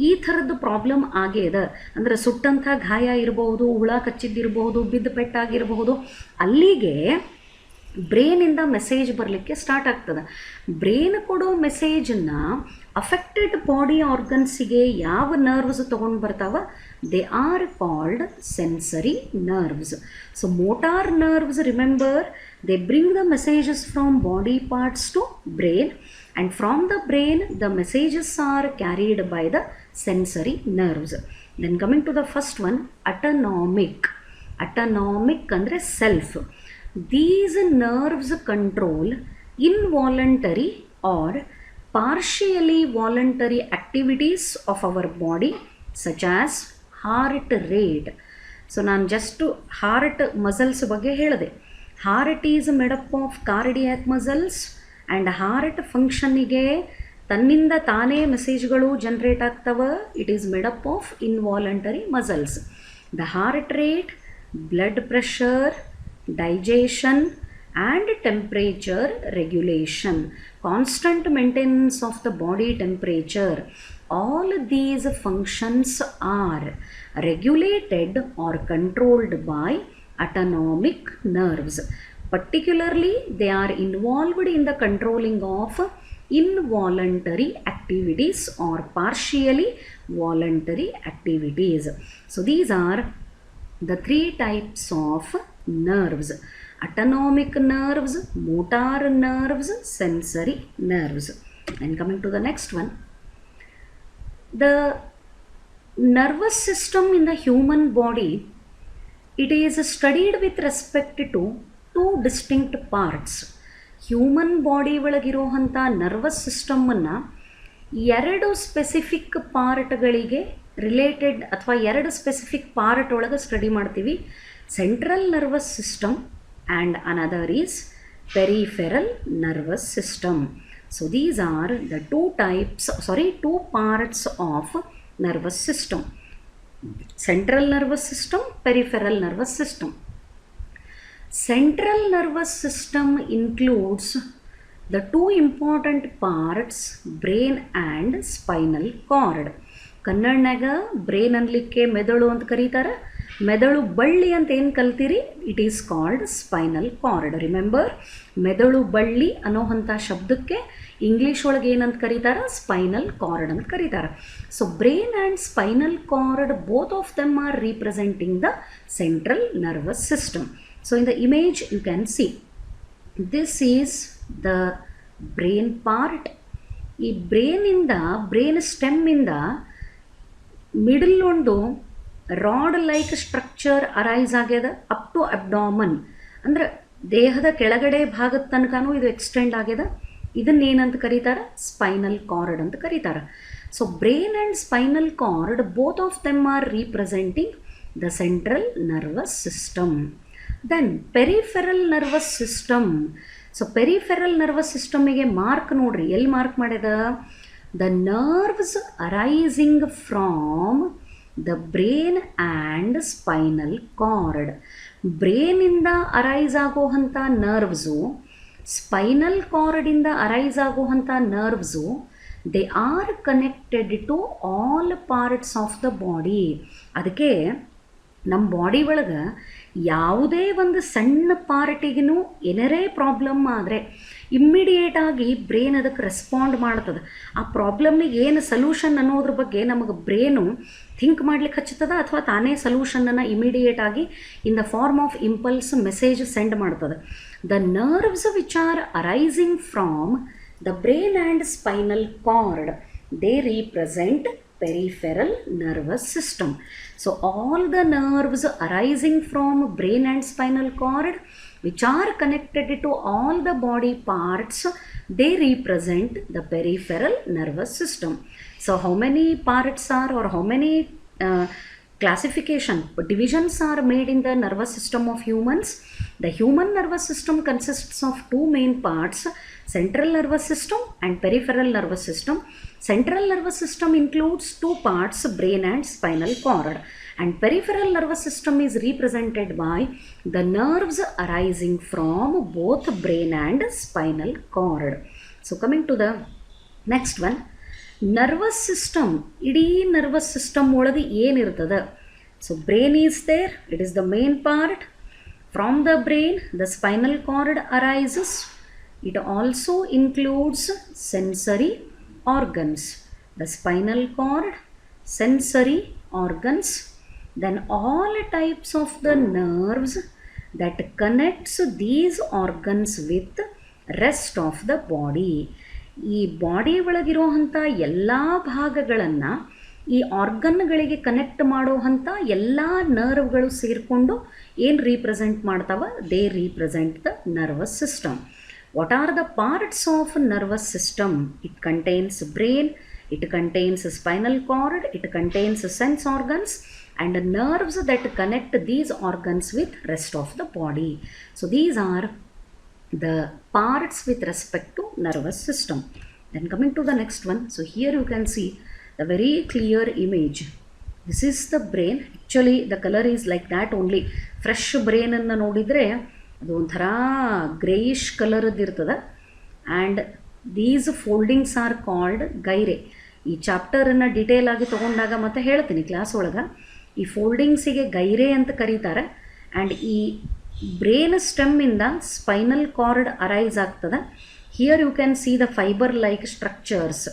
ಈ ಥರದ್ದು ಪ್ರಾಬ್ಲಮ್ ಆಗ್ಯದ, ಅಂದರೆ ಸುಟ್ಟಂಥ ಗಾಯ ಇರಬಹುದು, ಹುಳ ಕಚ್ಚಿದ್ದಿರಬಹುದು, ಬಿದ್ದು ಪೆಟ್ಟಾಗಿರಬಹುದು, ಅಲ್ಲಿಗೆ ಬ್ರೈನಿಂದ ಮೆಸೇಜ್ ಬರಲಿಕ್ಕೆ ಸ್ಟಾರ್ಟ್ ಆಗ್ತದೆ. ಬ್ರೈನ್ ಕೊಡೋ ಮೆಸೇಜನ್ನು ಅಫೆಕ್ಟೆಡ್ ಬಾಡಿ ಆರ್ಗನ್ಸಿಗೆ ಯಾವ ನರ್ವ್ಸ್ ತೊಗೊಂಡು ಬರ್ತಾವ? They are called sensory nerves. So motor nerves, remember, they bring the messages from body parts to brain, and from the brain the messages are carried by the sensory nerves. Then coming to the first one, autonomic. Autonomic andre self. These nerves control involuntary or partially voluntary activities of our body such as heart rate. So ನಾನು just heart muscles ಬಗ್ಗೆ ಹೇಳಿದೆ. Heart is made up of cardiac muscles and heart ಫಂಕ್ಷನ್ನಿಗೆ ತನ್ನಿಂದ ತಾನೇ ಮೆಸೇಜ್ಗಳು generate ಆಗ್ತವೆ. It is made up of involuntary muscles. The heart rate, blood pressure, digestion and temperature regulation, constant maintenance of the body temperature, all these functions are regulated or controlled by autonomic nerves. Particularly, they are involved in the controlling of involuntary activities or partially voluntary activities. So these are the three types of nerves: autonomic nerves, motor nerves, sensory nerves. And coming to the next one, the nervous system in the human body, it is studied with respect to two distinct parts. Human body ಒಳಗಿರುವಂಥ nervous ಸಿಸ್ಟಮನ್ನು ಎರಡು specific ಪಾರ್ಟ್ಗಳಿಗೆ related ಅಥವಾ ಎರಡು specific part ಒಳಗೆ study ಮಾಡ್ತೀವಿ. Central nervous system and another is peripheral nervous system. So these are the two parts of nervous system: central nervous system, peripheral nervous system. Central nervous system includes the two important parts, brain and spinal cord. ಕನ್ನಡನಾಗ brain ಅನ್ಲಿಕ್ಕೆ ಮೆದುಳು ಅಂತ ಕರೀತಾರೆ, ಮೆದುಳು ಬಳ್ಳಿ ಅಂತ ಏನು ಕಲ್ತೀರಿ, it is called spinal cord. Remember, ಮೆದುಳು ಬಳ್ಳಿ ಅನ್ನೋವಂಥ ಶಬ್ದಕ್ಕೆ ಇಂಗ್ಲೀಷ್ ಒಳಗೆ ಏನಂತ ಕರೀತಾರೆ, ಸ್ಪೈನಲ್ ಕಾರ್ಡ್ ಅಂತ ಕರೀತಾರೆ. So brain and spinal cord, both of them are representing the central nervous system. So in the image you can see, this is the brain part. ಈ brain stem ಇಂದ middle ಒಂದು rod like structure arise ಆಗ್ಯದ up to abdomen, ಅಂದ್ರೆ ದೇಹದ ಕೆಳಗಡೆ ಭಾಗದ ತನಕನೂ ಇದು ಎಕ್ಸ್ಟೆಂಡ್ ಆಗ್ಯದ. ಇದನ್ನೇನಂತ ಕರೀತಾರೆ, ಸ್ಪೈನಲ್ ಕಾರ್ಡ್ ಅಂತ ಕರೀತಾರೆ. So brain and spinal cord, both of them are representing the central nervous system. Then peripheral nervous system. So peripheral nervous ಸಿಸ್ಟಮಿಗೆ ಮಾರ್ಕ್ ನೋಡ್ರಿ, ಎಲ್ಲಿ ಮಾರ್ಕ್ ಮಾಡ್ಯದ, the nerves arising from the brain and spinal cord. ಬ್ರೈನಿಂದ arise ಆಗೋವಂಥ nerves, spinal ಕಾರ್ಡಿಂದ arise ಆಗುವಂಥ nerves, they are connected to all parts of the body. ಅದಕ್ಕೆ ನಮ್ಮ ಬಾಡಿ ಒಳಗೆ ಯಾವುದೇ ಒಂದು ಸಣ್ಣ ಪಾರ್ಟಿಗೂ ಏನಾರೇ ಪ್ರಾಬ್ಲಮ್ ಆದರೆ ಇಮ್ಮಿಡಿಯೇಟಾಗಿ ಬ್ರೇನ್ ಅದಕ್ಕೆ ರೆಸ್ಪಾಂಡ್ ಮಾಡ್ತದೆ. ಆ ಪ್ರಾಬ್ಲಮ್ನಿಗೆ ಏನು ಸೊಲ್ಯೂಷನ್ ಅನ್ನೋದ್ರ ಬಗ್ಗೆ ನಮಗೆ ಬ್ರೇನು ಥಿಂಕ್ ಮಾಡ್ಲಿಕ್ಕೆ ಹಚ್ಚುತ್ತದ ಅಥವಾ ತಾನೇ ಸೊಲ್ಯೂಷನನ್ನು ಇಮಿಡಿಯೇಟಾಗಿ in the form of impulse message send ಮಾಡ್ತದೆ. The nerves which are arising from the brain and spinal cord, they represent peripheral nervous system. So all the nerves arising from brain and spinal cord which are connected to all the body parts, they represent the peripheral nervous system. So how many parts are, or how many classification divisions are made in the nervous system of humans? The human nervous system consists of two main parts, central nervous system and peripheral nervous system. Central nervous system includes two parts, brain and spinal cord, and peripheral nervous system is represented by the nerves arising from both brain and spinal cord. So coming to the next one, nervous system. Idi nervous system ಒಳಗೆ ಏನಿರ್ತದೆ? So brain is there, it is the main part. From the brain, the spinal cord arises. It also includes sensory organs. The spinal cord, sensory organs, then all types of the nerves that connects these organs with rest of the body. ಈ body ಒಳಗಿರುವಂಥ ಎಲ್ಲ ಭಾಗಗಳನ್ನು ಈ ಆರ್ಗನ್ಗಳಿಗೆ connect ಮಾಡುವಂಥ ಎಲ್ಲ ನರ್ವ್ಗಳು ಸೇರಿಕೊಂಡು ಏನು represent ಮಾಡ್ತಾವ? They represent the nervous system. What are the parts of nervous system? It contains brain, it contains spinal cord, it contains sense organs and nerves that connect these organs with rest of the body. So these are the parts with respect to nervous system. Then coming to the next one, so here you can see the very clear image. This is the brain. Actually the color is like that only. Fresh brain ಅನ್ನು ನೋಡಿದರೆ ಅದು ಒಂಥರ greyish ಕಲರದ್ದು ಇರ್ತದೆ. And these foldings are called gyri. ಈ ಚಾಪ್ಟರನ್ನು detail ಆಗಿ ತೊಗೊಂಡಾಗ ಮತ್ತೆ ಹೇಳ್ತೀನಿ ಕ್ಲಾಸ್ ಒಳಗೆ. ಈ ಫೋಲ್ಡಿಂಗ್ಸಿಗೆ ಗೈರೆ ಅಂತ ಕರೀತಾರೆ. ಆ್ಯಂಡ್ ಈ ಬ್ರೇನ್ ಸ್ಟೆಮ್ಮಿಂದ ಸ್ಪೈನಲ್ ಕಾರ್ಡ್ ಅರೈಸ್ ಆಗ್ತದೆ. Here you can see the fibre like structures.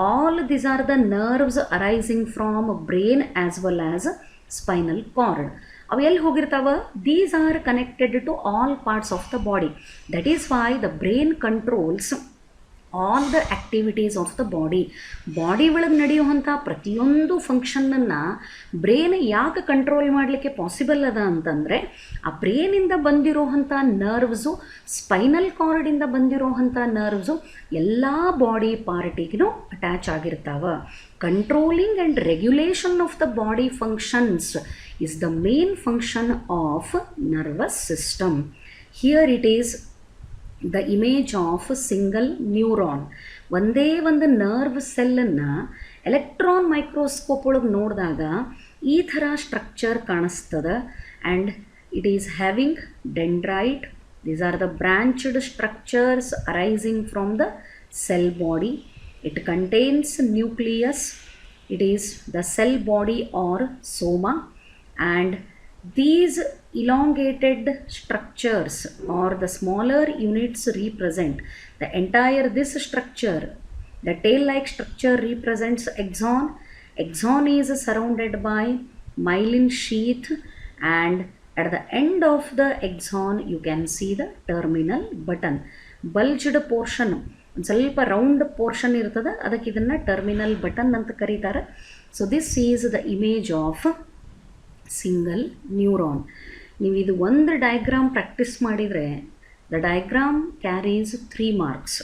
All these are the nerves arising from brain as well as spinal cord. ಅವು ಎಲ್ಲಿ ಹೋಗಿರ್ತಾವ? These are connected to all parts of the body. That is why the brain controls all the activities of the body. Body ಒಳಗೆ ನಡೆಯುವಂಥ ಪ್ರತಿಯೊಂದು ಫಂಕ್ಷನನ್ನು brain ಯಾಕೆ control ಮಾಡಲಿಕ್ಕೆ possible ಅದ ಅಂತಂದರೆ, ಆ ಬ್ರೇನಿಂದ ಬಂದಿರೋವಂಥ ನರ್ವ್ಸು, ಸ್ಪೈನಲ್ ಕಾರ್ಡಿಂದ ಬಂದಿರೋವಂಥ ನರ್ವ್ಸು ಎಲ್ಲ ಬಾಡಿ ಪಾರ್ಟಿಗೂ ಅಟ್ಯಾಚ್ ಆಗಿರ್ತಾವೆ. Controlling and regulation of the body functions is the main function of nervous system. Here it is the image of a single neuron. ಒಂದೇ ಒಂದು ನರ್ವ್ ಸೆಲ್ಲನ್ನು ಎಲೆಕ್ಟ್ರಾನ್ ಮೈಕ್ರೋಸ್ಕೋಪ್ ಒಳಗೆ ನೋಡಿದಾಗ ಈ ಥರ ಸ್ಟ್ರಕ್ಚರ್ ಕಾಣಿಸ್ತದೆ. And it is having dendrite. These are the branched structures arising from the cell body. It contains nucleus. It is the cell body or soma. And these elongated structures or the smaller units represent the entire this structure. The tail-like structure represents axon. Axon is surrounded by myelin sheath, and at the end of the axon you can see the terminal button. Bulged portion, ಸ್ವಲ್ಪ round portion ಇರ್ತದೆ, ಅದಕ್ಕೆ ಇದನ್ನು terminal button ಅಂತ ಕರೀತಾರೆ. So this is the image of single neuron. ನೀವು ಇದು ಒಂದು diagram practice ಮಾಡಿದರೆ ದ ಡಯಾಗ್ರಾಮ್ ಕ್ಯಾರೀಸ್ 3 ಮಾರ್ಕ್ಸ್.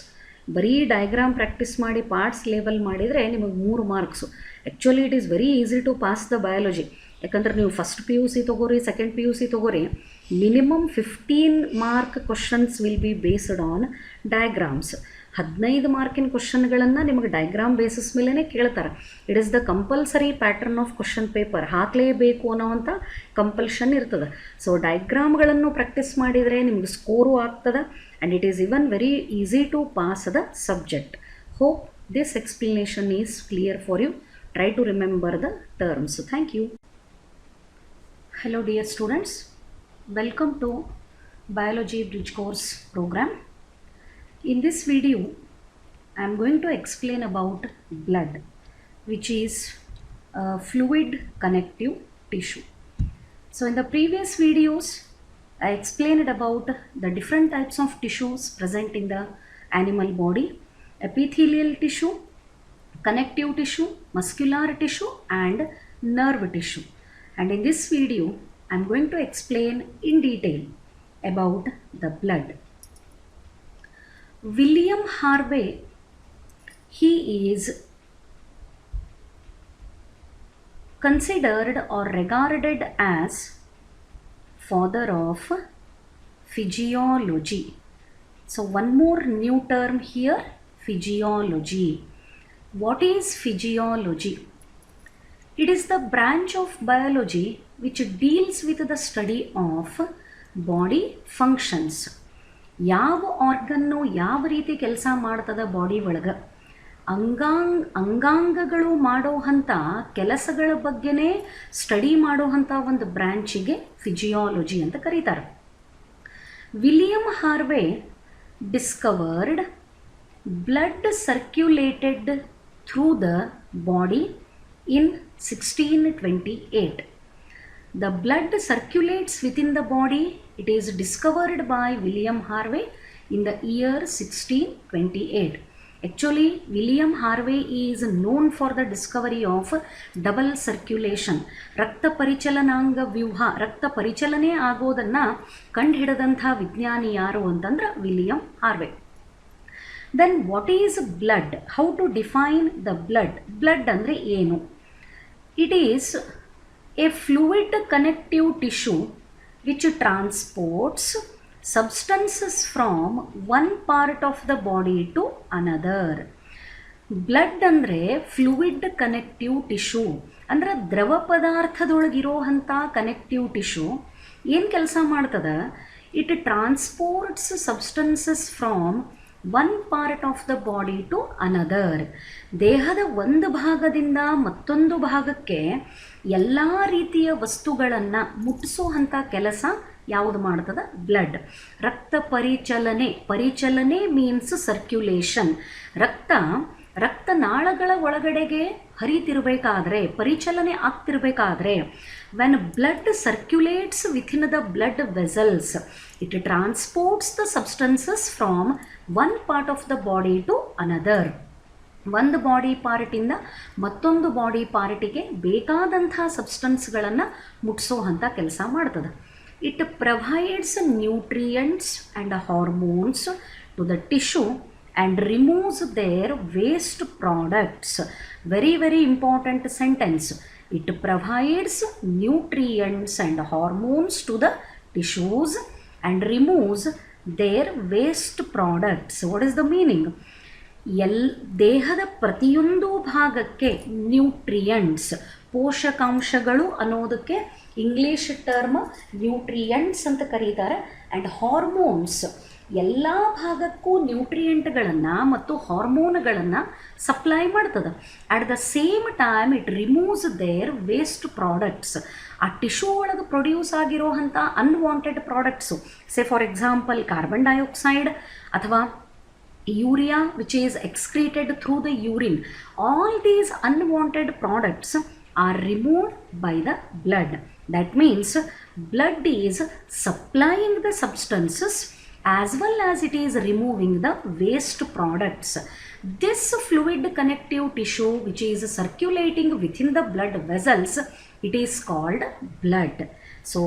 ಬರೀ ಡಯಾಗ್ರಾಮ್ ಪ್ರಾಕ್ಟೀಸ್ ಮಾಡಿ ಪಾರ್ಟ್ಸ್ ಲೇಬಲ್ ಮಾಡಿದರೆ ನಿಮಗೆ 3 marks. Actually it is very easy to pass the biology. ಯಾಕಂದ್ರೆ ನೀವು ಫಸ್ಟ್ PUC ತೊಗೋರಿ, ಸೆಕೆಂಡ್ PUC ತೊಗೋರಿ, minimum 15 mark questions will be based on diagrams. 15 ಮಾರ್ಕಿನ ಕ್ವಶನ್ಗಳನ್ನು ನಿಮಗೆ ಡಯಾಗ್ರಾಮ್ ಬೇಸಿಸ್ ಮೇಲೇ ಕೇಳ್ತಾರೆ. It is the compulsory pattern of question paper. ಹಾಕಲೇಬೇಕು ಅನ್ನೋವಂಥ compulsion ಇರ್ತದೆ. ಸೊ ಡಯಾಗ್ರಾಮ್ಗಳನ್ನು ಪ್ರಾಕ್ಟೀಸ್ ಮಾಡಿದರೆ ನಿಮಗೆ ಸ್ಕೋರು ಆಗ್ತದೆ. And it is even very easy to pass the subject. Hope this explanation is clear for you. Try to remember the terms. So thank you. Hello dear students, welcome to Biology Bridge Course program. In this video, I am going to explain about blood, which is a fluid connective tissue. So in the previous videos, I explained about the different types of tissues present in the animal body: epithelial tissue, connective tissue, muscular tissue and nerve tissue. And in this video, I am going to explain in detail about the blood. William Harvey, he is considered or regarded as father of physiology. So one more new term here, physiology. What is physiology? It is the branch of biology which deals with the study of body functions. ಯಾವ ಆರ್ಗನ್ನು ಯಾವ ರೀತಿ ಕೆಲಸ ಮಾಡ್ತದ body ಒಳಗೆ, ಅಂಗಾಂಗಗಳು ಮಾಡೋವಂಥ ಕೆಲಸಗಳ ಬಗ್ಗೆನೇ study ಮಾಡೋವಂಥ ಒಂದು ಬ್ರ್ಯಾಂಚಿಗೆ ಫಿಜಿಯಾಲಜಿ ಅಂತ ಕರೀತಾರೆ. William Harvey discovered blood circulated through the body in 1628. The blood circulates within the body. It is discovered by William Harvey in the year 1628. Actually, William Harvey is known for the discovery of double circulation. ರಕ್ತ ಪರಿಚಲನಾಂಗ ವ್ಯೂಹ, ರಕ್ತ ಪರಿಚಲನೆ ಆಗೋದನ್ನು ಕಂಡುಹಿಡಿದಂಥ ವಿಜ್ಞಾನಿ ಯಾರು ಅಂತಂದ್ರೆ William Harvey. Then what is blood? How to define the blood? Blood andre ಏನು? It is a fluid connective tissue which transports substances from one part of the body to another. Blood andre fluid connective tissue ಅಂದ್ರೆ ದ್ರವ ಪದಾರ್ಥದೊಳಗಿರೋಂಥ connective tissue ಏನು ಕೆಲಸ ಮಾಡ್ತದ? It transports substances from one part of the body to another. ದೇಹದ ಒಂದು ಭಾಗದಿಂದ ಮತ್ತೊಂದು ಭಾಗಕ್ಕೆ ಎಲ್ಲ ರೀತಿಯ ವಸ್ತುಗಳನ್ನು ಮುಟ್ಟಿಸುವಂಥ ಕೆಲಸ ಯಾವುದು ಮಾಡ್ತದ? ಬ್ಲಡ್. ರಕ್ತ ಪರಿಚಲನೆ ಮೀನ್ಸ್ ಸರ್ಕ್ಯುಲೇಷನ್. ರಕ್ತನಾಳಗಳ ಒಳಗಡೆಗೆ ಹರಿತಿರಬೇಕಾದ್ರೆ, ಪರಿಚಲನೆ ಆಗ್ತಿರಬೇಕಾದ್ರೆ, when blood circulates within the blood vessels, it transports the substances from one part of the body to another. ಒಂದು ಬಾಡಿ ಪಾರ್ಟಿಂದ ಮತ್ತೊಂದು ಬಾಡಿ ಪಾರ್ಟಿಗೆ ಬೇಕಾದಂಥ ಸಬ್ಸ್ಟೆನ್ಸ್ಗಳನ್ನು ಮುಟ್ಟಿಸೋವಂಥ ಕೆಲಸ ಮಾಡ್ತದೆ. It provides nutrients and hormones to the tissue and removes their waste products. Very, very important sentence. It provides nutrients and hormones to the tissues and removes their waste products. What is the meaning? ದೇಹದ ಪ್ರತಿಯೊಂದು ಭಾಗಕ್ಕೆ nutrients, ಪೋಷಕಾಂಶಗಳು ಅನ್ನೋದಕ್ಕೆ English term nutrients ಅಂತ ಕರೀತಾರೆ. And hormones, ಎಲ್ಲ ಭಾಗಕ್ಕೂ ನ್ಯೂಟ್ರಿಯೆಂಟ್ಗಳನ್ನು ಮತ್ತು ಹಾರ್ಮೋನ್ಗಳನ್ನು ಸಪ್ಲೈ ಮಾಡ್ತದೆ. At the same time it removes their waste products. ಆ ಟಿಶ್ಯೂ ಒಳಗೆ ಪ್ರೊಡ್ಯೂಸ್ ಆಗಿರೋವಂಥ unwanted products, say for example carbon dioxide ಅಥವಾ urea which is excreted through the urine. All these unwanted products are removed by the blood. That means blood is supplying the substances as well as it is removing the waste products. This fluid connective tissue which is circulating within the blood vessels, it is called blood. So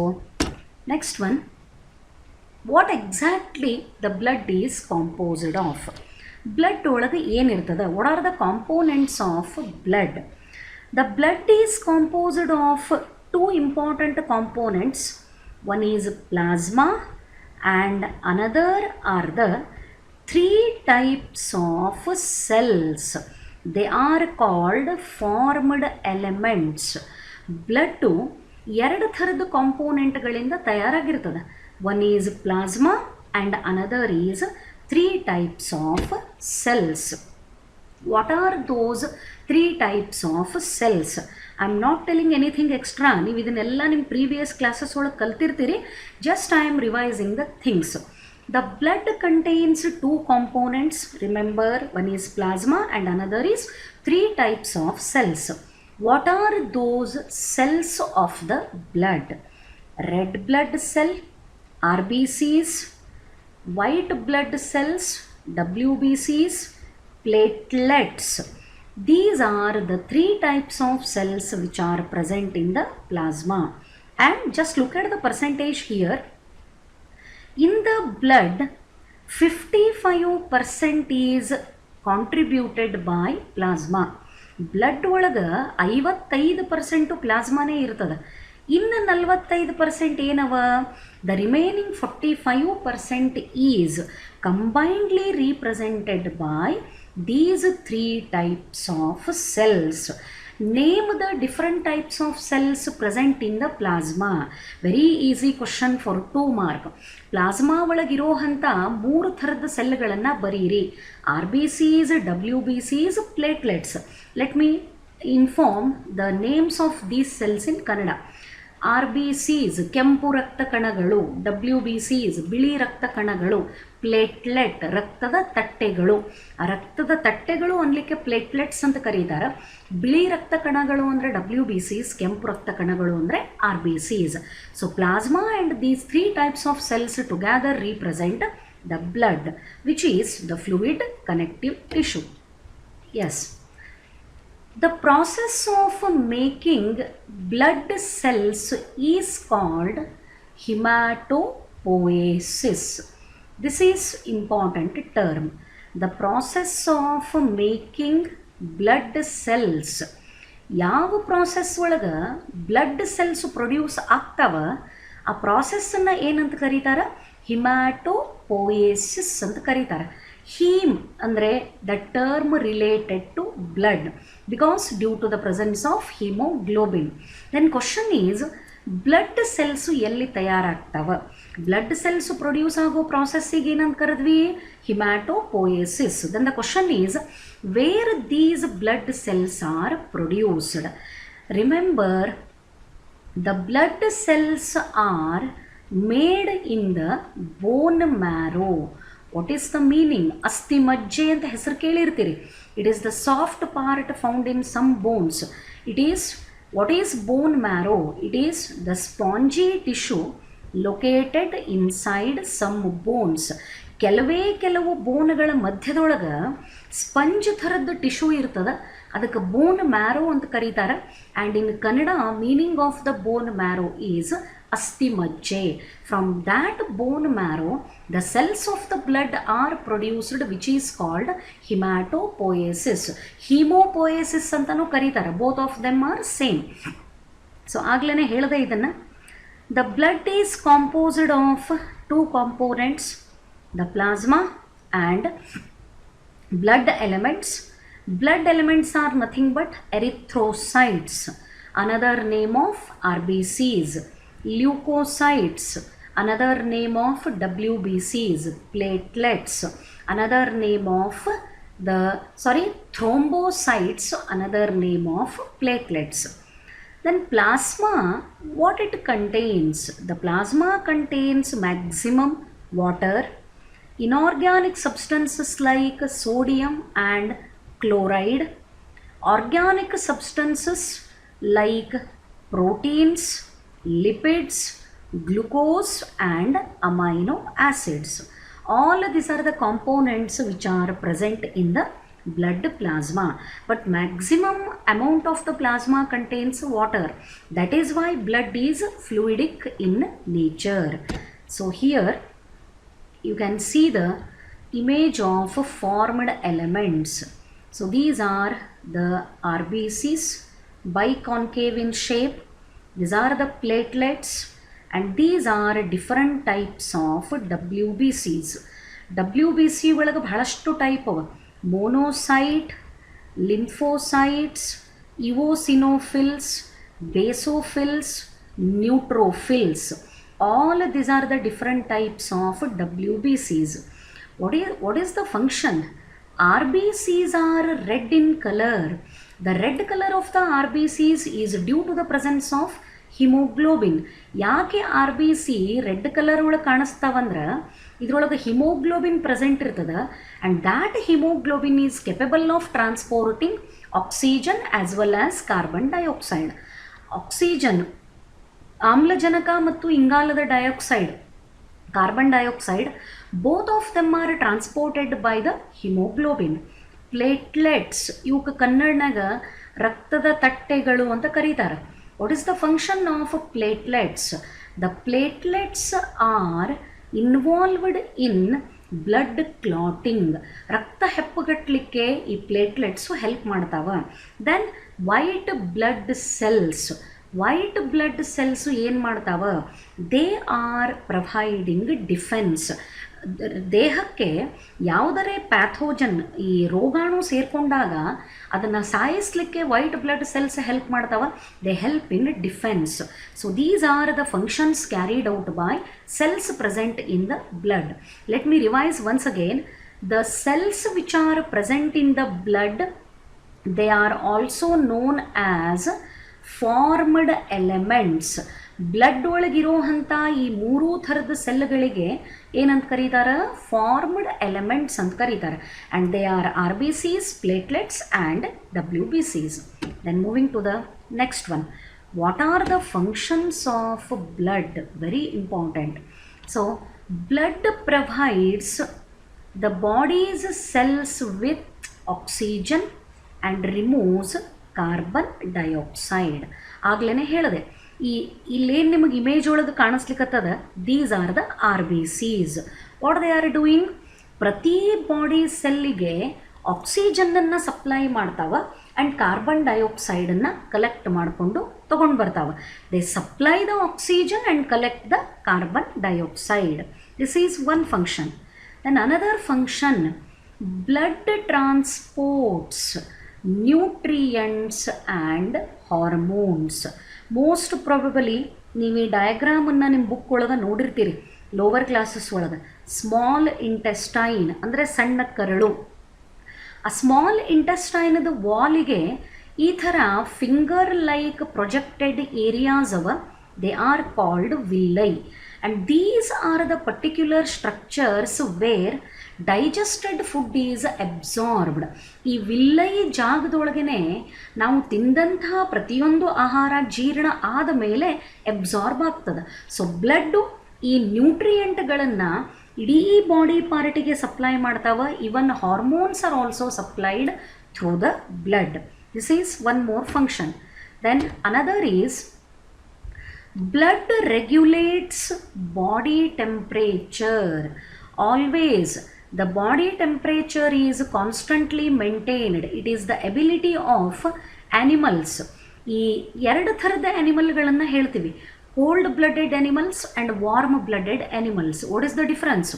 next one, what exactly the blood is composed of? Blood ಒಳಗೆ ಏನಿರ್ತದೆ? What are the components of blood? The blood is composed of two important components. One is plasma and another are the three types of cells. They are called formed elements. Blood ಎರಡು ಥರದ ಕಾಂಪೋನೆಂಟ್ಗಳಿಂದ ತಯಾರಾಗಿರ್ತದೆ. One is plasma and another is three types of cells. What are those three types of cells? I am not telling anything extra. ನೀವು ಇದನ್ನೆಲ್ಲ ನಿಮ್ಮ previous classes ಒಳಗೆ ಕಲ್ತಿರ್ತೀರಿ. Just I am revising the things. The blood contains two components. Remember, one is plasma and another is three types of cells. What are those cells of the blood? Red blood cell, RBCs, white blood cells, WBCs, platelets. These are the three types of cells which are present in the plasma. And just look at the percentage here. In the blood, 55% is contributed by plasma. Blood ಒಳಗೆ 55% ಪ್ಲಾಸ್ಮಾನೇ ಇರ್ತದೆ. ಇನ್ನು 45% ಏನವ? The remaining 45% is combinedly represented by these 3 types of cells. Name the different types of cells present in the plasma. Very easy question for 2 mark. Plasma ಒಳಗಿರೋಂಥ 3 ಥರದ ಸೆಲ್ಗಳನ್ನು ಬರೀರಿ. RBCs, WBCs, platelets. Let me inform the names of these cells in Kannada. RBCs ಕೆಂಪು ರಕ್ತ ಕಣಗಳು, WBCs ಬಿಳಿ ರಕ್ತ ಕಣಗಳು, platelet ರಕ್ತದ ತಟ್ಟೆಗಳು. ಆ ರಕ್ತದ ತಟ್ಟೆಗಳು ಅನ್ಲಿಕ್ಕೆ ಪ್ಲೇಟ್ಲೆಟ್ಸ್ ಅಂತ ಕರೀತಾರೆ. ಬಿಳಿ ರಕ್ತ ಕಣಗಳು ಅಂದರೆ WBCs, ಕೆಂಪು ರಕ್ತ ಕಣಗಳು ಅಂದರೆ RBCs. So plasma and these 3 types of cells together represent the blood, which is the fluid connective tissue. Yes. The process of making blood cells is called hematopoiesis. This is important term. The process of making blood cells. ಯಾವ process ಒಳಗೆ blood cells produce ಆಗ್ತಾವ ಆ ಪ್ರಾಸೆಸ್ಸನ್ನು ಏನಂತ ಕರೀತಾರೆ? ಹಿಮ್ಯಾಟೋಪೋಯೇಸಿಸ್ ಅಂತ ಕರೀತಾರೆ. Haem ಅಂದರೆ the term related to blood because due to the presence of haemoglobin. Then question is, blood cells ಎಲ್ಲಿ ತಯಾರಾಗ್ತಾವ? ಬ್ಲಡ್ ಸೆಲ್ಸು ಪ್ರೊಡ್ಯೂಸ್ ಆಗೋ ಪ್ರಾಸೆಸ್ಸಿಗೆ ಏನಂತ ಕರೆದ್ವಿ? Haematopoiesis. Then the question is, where these blood cells are produced? Remember, the blood cells are made in the bone marrow. What is the meaning? ಅಸ್ಥಿ ಮಜ್ಜೆ ಅಂತ ಹೆಸರು ಕೇಳಿರ್ತೀರಿ. It is the soft part found in some bones. It is, what is bone marrow? It is the spongy tissue located inside some bones. ಕೆಲವು ಬೋನ್ಗಳ ಮಧ್ಯದೊಳಗೆ sponge ಥರದ್ದು tissue ಇರ್ತದೆ, ಅದಕ್ಕೆ ಬೋನ್ ಮ್ಯಾರೋ ಅಂತ ಕರೀತಾರೆ. And in Kannada meaning of the bone marrow is ಅಸ್ಥಿ ಮಜ್ಜೆ. From that bone marrow the cells of the blood are produced, which is called hematopoiesis. Hemopoiesis ಅಂತನೂ ಕರೀತಾರೆ. both of them are same. So ಆಗ್ಲೇ ಹೇಳಿದೆ ಇದನ್ನು. The blood is composed of 2 components, the plasma and blood elements. Blood elements are nothing but erythrocytes, another name of RBCs, leukocytes, another name of WBCs, platelets, another name of thrombocytes, another name of platelets. Then plasma, what it contains? The plasma contains maximum water, inorganic substances like sodium and chloride, organic substances like proteins, lipids, glucose and amino acids. All these are the components which are present in the blood plasma. But maximum amount of the plasma contains water. That is why blood is fluidic in nature. So here you can see the image of formed elements. So these are the RBCs, biconcave in shape. These are the platelets. And these are different types of WBCs. WBC ಒಳಗೆ ಬಹಳಷ್ಟು type ಅವ. Monocyte, lymphocytes, eosinophils, basophils, neutrophils. All these are the different types of WBCs. What is the function? RBCs are red in color. The red colour of the R B Cs is due to the presence of haemoglobin. ಯಾಕೆ R B C red colour ಒಳಗೆ ಕಾಣಿಸ್ತಾವಂದ್ರೆ ಇದ್ರೊಳಗೆ haemoglobin present ಇರ್ತದೆ and that haemoglobin is capable of transporting oxygen as well as carbon dioxide. Oxygen ಆಮ್ಲಜನಕ ಮತ್ತು ಇಂಗಾಲದ dioxide carbon dioxide both of them are transported by the haemoglobin. Platelets ಇವಕ್ಕೆ ಕನ್ನಡನಾಗ ರಕ್ತದ ತಟ್ಟೆಗಳು ಅಂತ ಕರೀತಾರೆ. What is the function of platelets? The platelets are involved in blood clotting. ರಕ್ತ ಹೆಪ್ಪುಗಟ್ಟಲಿಕ್ಕೆ ಈ ಪ್ಲೇಟ್ಲೆಟ್ಸು ಹೆಲ್ಪ್ ಮಾಡ್ತಾವ. Then white blood cells. White blood cells ಏನು ಮಾಡ್ತಾವ? They are providing defence. ದೇಹಕ್ಕೆ ಯಾವುದರೇ ಪ್ಯಾಥೋಜನ್ ಈ ರೋಗಾಣು ಸೇರಿಕೊಂಡಾಗ ಅದನ್ನು ಸಾಯಿಸಲಿಕ್ಕೆ ವೈಟ್ ಬ್ಲಡ್ ಸೆಲ್ಸ್ ಹೆಲ್ಪ್ ಮಾಡ್ತಾವ. They help in defence. So these are the functions carried out by cells present in the blood. Let me revise once again. The cells which are present in the blood, they are also known as formed elements. Blood ಒಳಗಿರೋ ಅಂಥ ಈ ಮೂರೂ ಥರದ ಸೆಲ್ಗಳಿಗೆ ಏನಂತ ಕರೀತಾರೆ? Formed elements ಅಂತ ಕರೀತಾರೆ. And they are R B Cs, platelets and W B Cs. Then moving to the next one. What are the functions of blood? Very important. So, blood provides the body's cells with oxygen and removes carbon dioxide. ಆಗಲೇ ಹೇಳಿದೆ, ಇಲ್ಲೇನು ನಿಮಗೆ image ಒಳಗೆ ಕಾಣಿಸ್ಲಿಕ್ಕತ್ತದ, these are the R B Cs. What they are doing? ಪ್ರತಿ body ಸೆಲ್ಲಿಗೆ ಆಕ್ಸಿಜನ್ನನ್ನು supply ಮಾಡ್ತಾವ ಆ್ಯಂಡ್ ಕಾರ್ಬನ್ ಡೈಆಕ್ಸೈಡನ್ನು ಕಲೆಕ್ಟ್ ಮಾಡಿಕೊಂಡು ತೊಗೊಂಡು ಬರ್ತಾವೆ. They supply the oxygen and collect the carbon dioxide. This is one function. Then another function, blood transports nutrients and hormones. Most probably ನೀವು ಈ ಡಯಾಗ್ರಾಮನ್ನು ನಿಮ್ಮ ಬುಕ್ ಒಳಗೆ ನೋಡಿರ್ತೀರಿ, ಲೋವರ್ ಕ್ಲಾಸಸ್ ಒಳಗೆ. ಸ್ಮಾಲ್ ಇಂಟೆಸ್ಟೈನ್ ಅಂದರೆ ಸಣ್ಣ ಕರಳು. ಆ ಸ್ಮಾಲ್ ಇಂಟೆಸ್ಟೈನದ ವಾಲಿಗೆ ಈ ಥರ ಫಿಂಗರ್ ಲೈಕ್ ಪ್ರೊಜೆಕ್ಟೆಡ್ ಏರಿಯಾಸ್ ಅವ. They are called villi. And these are the particular structures where digested food is absorbed. ಈ ವಿಲ್ಲೈ ಜಾಗದೊಳಗೇ ನಾವು ತಿಂದಂತಹ ಪ್ರತಿಯೊಂದು ಆಹಾರ ಜೀರ್ಣ ಆದ ಮೇಲೆ ಅಬ್ಸಾರ್ಬ್ ಆಗ್ತದೆ. ಸೊ ಬ್ಲಡ್ಡು ಈ ನ್ಯೂಟ್ರಿಯೆಂಟ್ಗಳನ್ನು ಇಡೀ ಬಾಡಿ ಪಾರ್ಟಿಗೆ ಸಪ್ಲೈ ಮಾಡ್ತಾವ. Even hormones are also supplied through the blood. This is one more function. Then another is blood regulates body temperature. Always the body temperature is constantly maintained. It is the ability of animals. ಈ ಎರಡು ಥರದ ಆ್ಯನಿಮಲ್ಗಳನ್ನು ಹೇಳ್ತೀವಿ, cold blooded animals and warm blooded animals. What is the difference?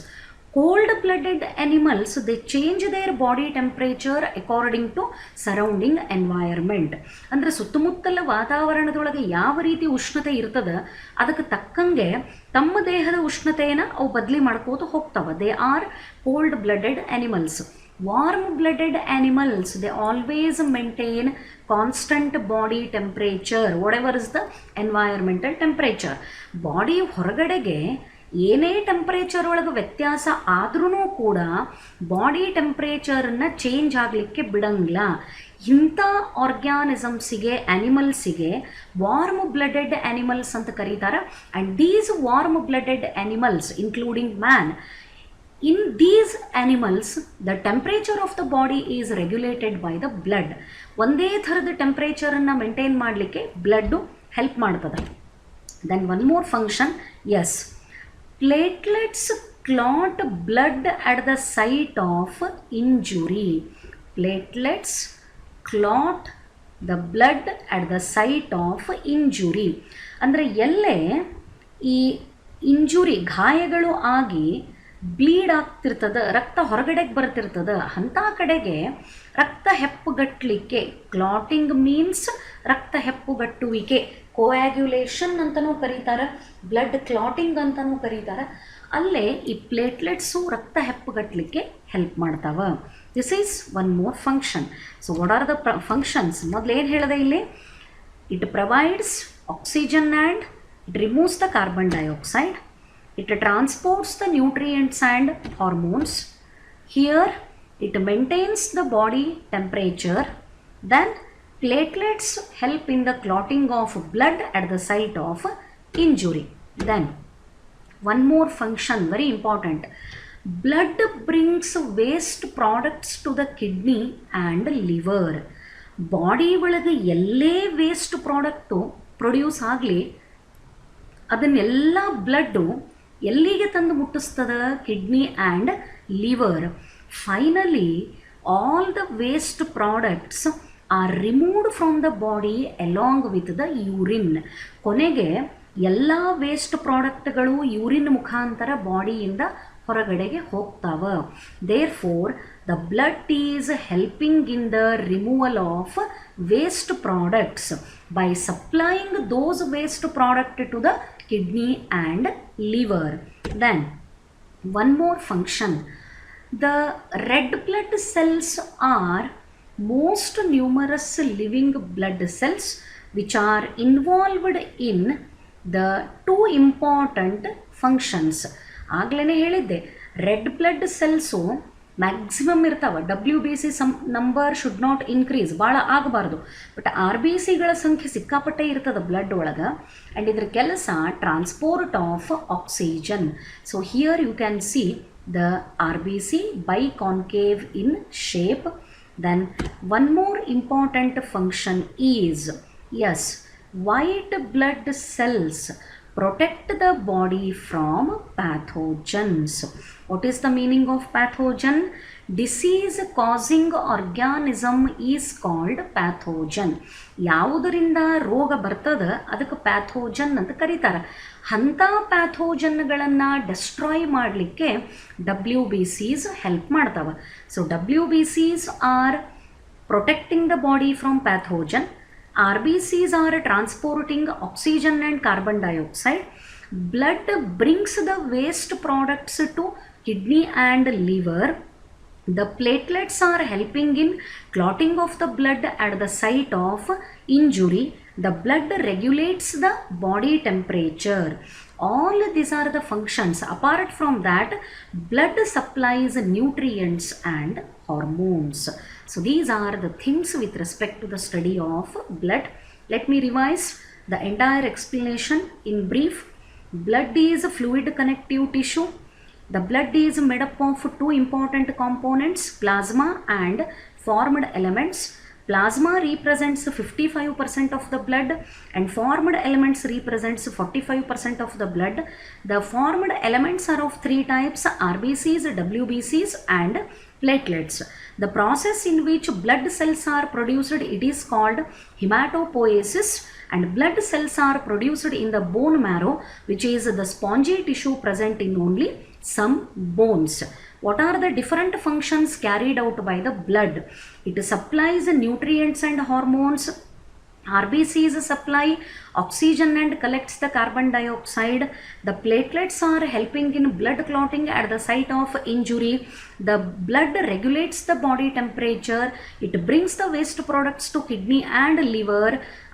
Cold blooded animals, they change their body temperature according to surrounding environment. ಅಂದರೆ ಸುತ್ತಮುತ್ತಲ ವಾತಾವರಣದೊಳಗೆ ಯಾವ ರೀತಿ ಉಷ್ಣತೆ ಇರ್ತದೆ ಅದಕ್ಕೆ ತಕ್ಕಂಗೆ ತಮ್ಮ ದೇಹದ ಉಷ್ಣತೆಯನ್ನು ಅವು ಬದಲಿ ಮಾಡ್ಕೋತ ಹೋಗ್ತಾವೆ. They are cold blooded animals. Warm blooded animals, they always maintain constant body temperature, whatever is the environmental temperature. Body ಹೊರಗಡೆಗೆ ಏನೇ ಟೆಂಪ್ರೇಚರ್ ಒಳಗೆ ವ್ಯತ್ಯಾಸ ಆದ್ರೂ ಕೂಡ ಬಾಡಿ ಟೆಂಪ್ರೇಚರನ್ನು ಚೇಂಜ್ ಆಗಲಿಕ್ಕೆ ಬಿಡಂಗಿಲ್ಲ. ಇಂಥ ಆರ್ಗ್ಯಾನಿಸಮ್ಸಿಗೆ, ಆ್ಯನಿಮಲ್ಸಿಗೆ ವಾರ್ಮ್ ಬ್ಲಡೆಡ್ ಆ್ಯನಿಮಲ್ಸ್ ಅಂತ ಕರೀತಾರೆ. And these warm blooded animals including man, in these animals the temperature of the body is regulated by the blood. ಒಂದೇ ಥರದ ಟೆಂಪ್ರೇಚರನ್ನು ಮೇಂಟೈನ್ ಮಾಡಲಿಕ್ಕೆ ಬ್ಲಡ್ಡು ಹೆಲ್ಪ್ ಮಾಡ್ತದೆ. Then one more function, yes, platelets clot blood at the site of injury. Platelets clot the blood at the site of injury. ಅಂದರೆ ಎಲ್ಲೇ ಈ injury, ಗಾಯಗಳು ಆಗಿ ಬ್ಲೀಡ್ ಆಗ್ತಿರ್ತದೆ, ರಕ್ತ ಹೊರಗಡೆಗೆ ಬರ್ತಿರ್ತದೆ, ಅಂಥ ಕಡೆಗೆ ರಕ್ತ ಹೆಪ್ಪುಗಟ್ಟಲಿಕ್ಕೆ, ಕ್ಲಾಟಿಂಗ್ ಮೀನ್ಸ್ ರಕ್ತ ಹೆಪ್ಪುಗಟ್ಟುವಿಕೆ, ಕೋಆಗ್ಯುಲೇಷನ್ ಅಂತಲೂ ಕರೀತಾರೆ, ಬ್ಲಡ್ ಕ್ಲಾಟಿಂಗ್ ಅಂತಲೂ ಕರೀತಾರೆ. ಅಲ್ಲೇ ಈ ಪ್ಲೇಟ್ಲೆಟ್ಸು ರಕ್ತ ಹೆಪ್ಪುಗಟ್ಟಲಿಕ್ಕೆ ಹೆಲ್ಪ್ ಮಾಡ್ತಾವೆ. This is one more function. So what are the functions? ಮೊದಲು ಏನು ಹೇಳಿದೆ ಇಲ್ಲಿ? It provides oxygen and it removes the carbon dioxide. It transports the nutrients and hormones. Here it maintains the body temperature. Then platelets help in the clotting of blood at the site of injury. Then one more function, very important. Blood brings waste products to the kidney and liver. Body ಒಳಗೆ ಎಲ್ಲೇ waste product produce ಆಗಲಿ ಅದನ್ನೆಲ್ಲ blood ಎಲ್ಲಿಗೆ ತಂದು ಮುಟ್ಟಿಸ್ತದ? Kidney and liver. Finally all the waste products are removed from the body along with the urine. ಕೊನೆಗೆ ಎಲ್ಲ waste ಪ್ರಾಡಕ್ಟ್ಗಳು ಯೂರಿನ್ ಮುಖಾಂತರ ಬಾಡಿಯಿಂದ ಹೊರಗಡೆಗೆ ಹೋಗ್ತಾವೆ. Therefore the blood is helping in the removal of waste products by supplying those waste product to the kidney and liver. Then one more function. The red blood cells are most numerous living blood cells which are involved in the two important functions. ಆಗಲೇ ಹೇಳಿದ್ದೆ, red blood cells maximum ಇರ್ತಾವೆ. WBC number should not increase, ಭಾಳ ಆಗಬಾರ್ದು. But RBCಗಳ ಸಂಖ್ಯೆ ಸಿಕ್ಕಾಪಟ್ಟೆ ಇರ್ತದೆ blood ಒಳಗೆ. And ಇದ್ರ ಕೆಲಸ transport of oxygen. So here you can see the RBC biconcave in shape. Then one more important function is, yes, white blood cells protect the body from pathogens. What is the meaning of pathogen? Disease causing organism is called pathogen. ಯಾವುದರಿಂದ ರೋಗ ಬರ್ತದ ಅದಕ್ಕೆ pathogen ಅಂತ ಕರೀತಾರೆ. ಅಂಥ ಪ್ಯಾಥೋಜನ್ಗಳನ್ನು destroy ಮಾಡಲಿಕ್ಕೆ WBCs help ಮಾಡ್ತಾವೆ. So WBCs are protecting the body from pathogen. RBCs are transporting oxygen and carbon dioxide. Blood brings the waste products to kidney and liver. The platelets are helping in clotting of the blood at the site of injury. The blood regulates the body temperature. All these are the functions. Apart from that, blood supplies nutrients and hormones. So these are the things with respect to the study of blood. Let me revise the entire explanation in brief. Blood is a fluid connective tissue. The blood is made up of two important components, plasma and formed elements. Plasma represents 55% of the blood and formed elements represents 45% of the blood. The formed elements are of three types: RBCs, WBCs and platelets. The process in which blood cells are produced, it is called hematopoiesis, and blood cells are produced in the bone marrow, which is the spongy tissue present in only some bones. What are the different functions carried out by the blood? It supplies nutrients and hormones. RBCs supply oxygen and collects the carbon dioxide. The platelets are helping in blood clotting at the site of injury. The blood regulates the body temperature. It brings the waste products to kidney and liver.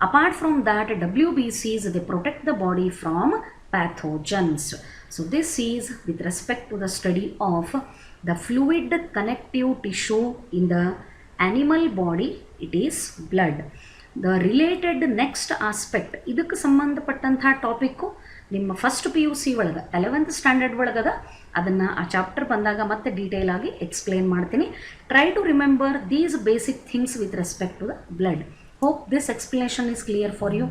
Apart from that, WBCs, they protect the body from pathogens. So this is with respect to the study of the fluid connective tissue in the animal body. It is blood. The related next aspect, ಇದಕ್ಕೆ ಸಂಬಂಧಪಟ್ಟಂತಹ topic ನಿಮ್ಮ first PUC ಒಳಗೆ 11th standard ಒಳಗದ. ಅದನ್ನು ಆ chapter ಬಂದಾಗ ಮತ್ತೆ detail ಆಗಿ explain ಮಾಡ್ತೀನಿ. Try to remember these basic things with respect to the blood. Hope this explanation is clear for you.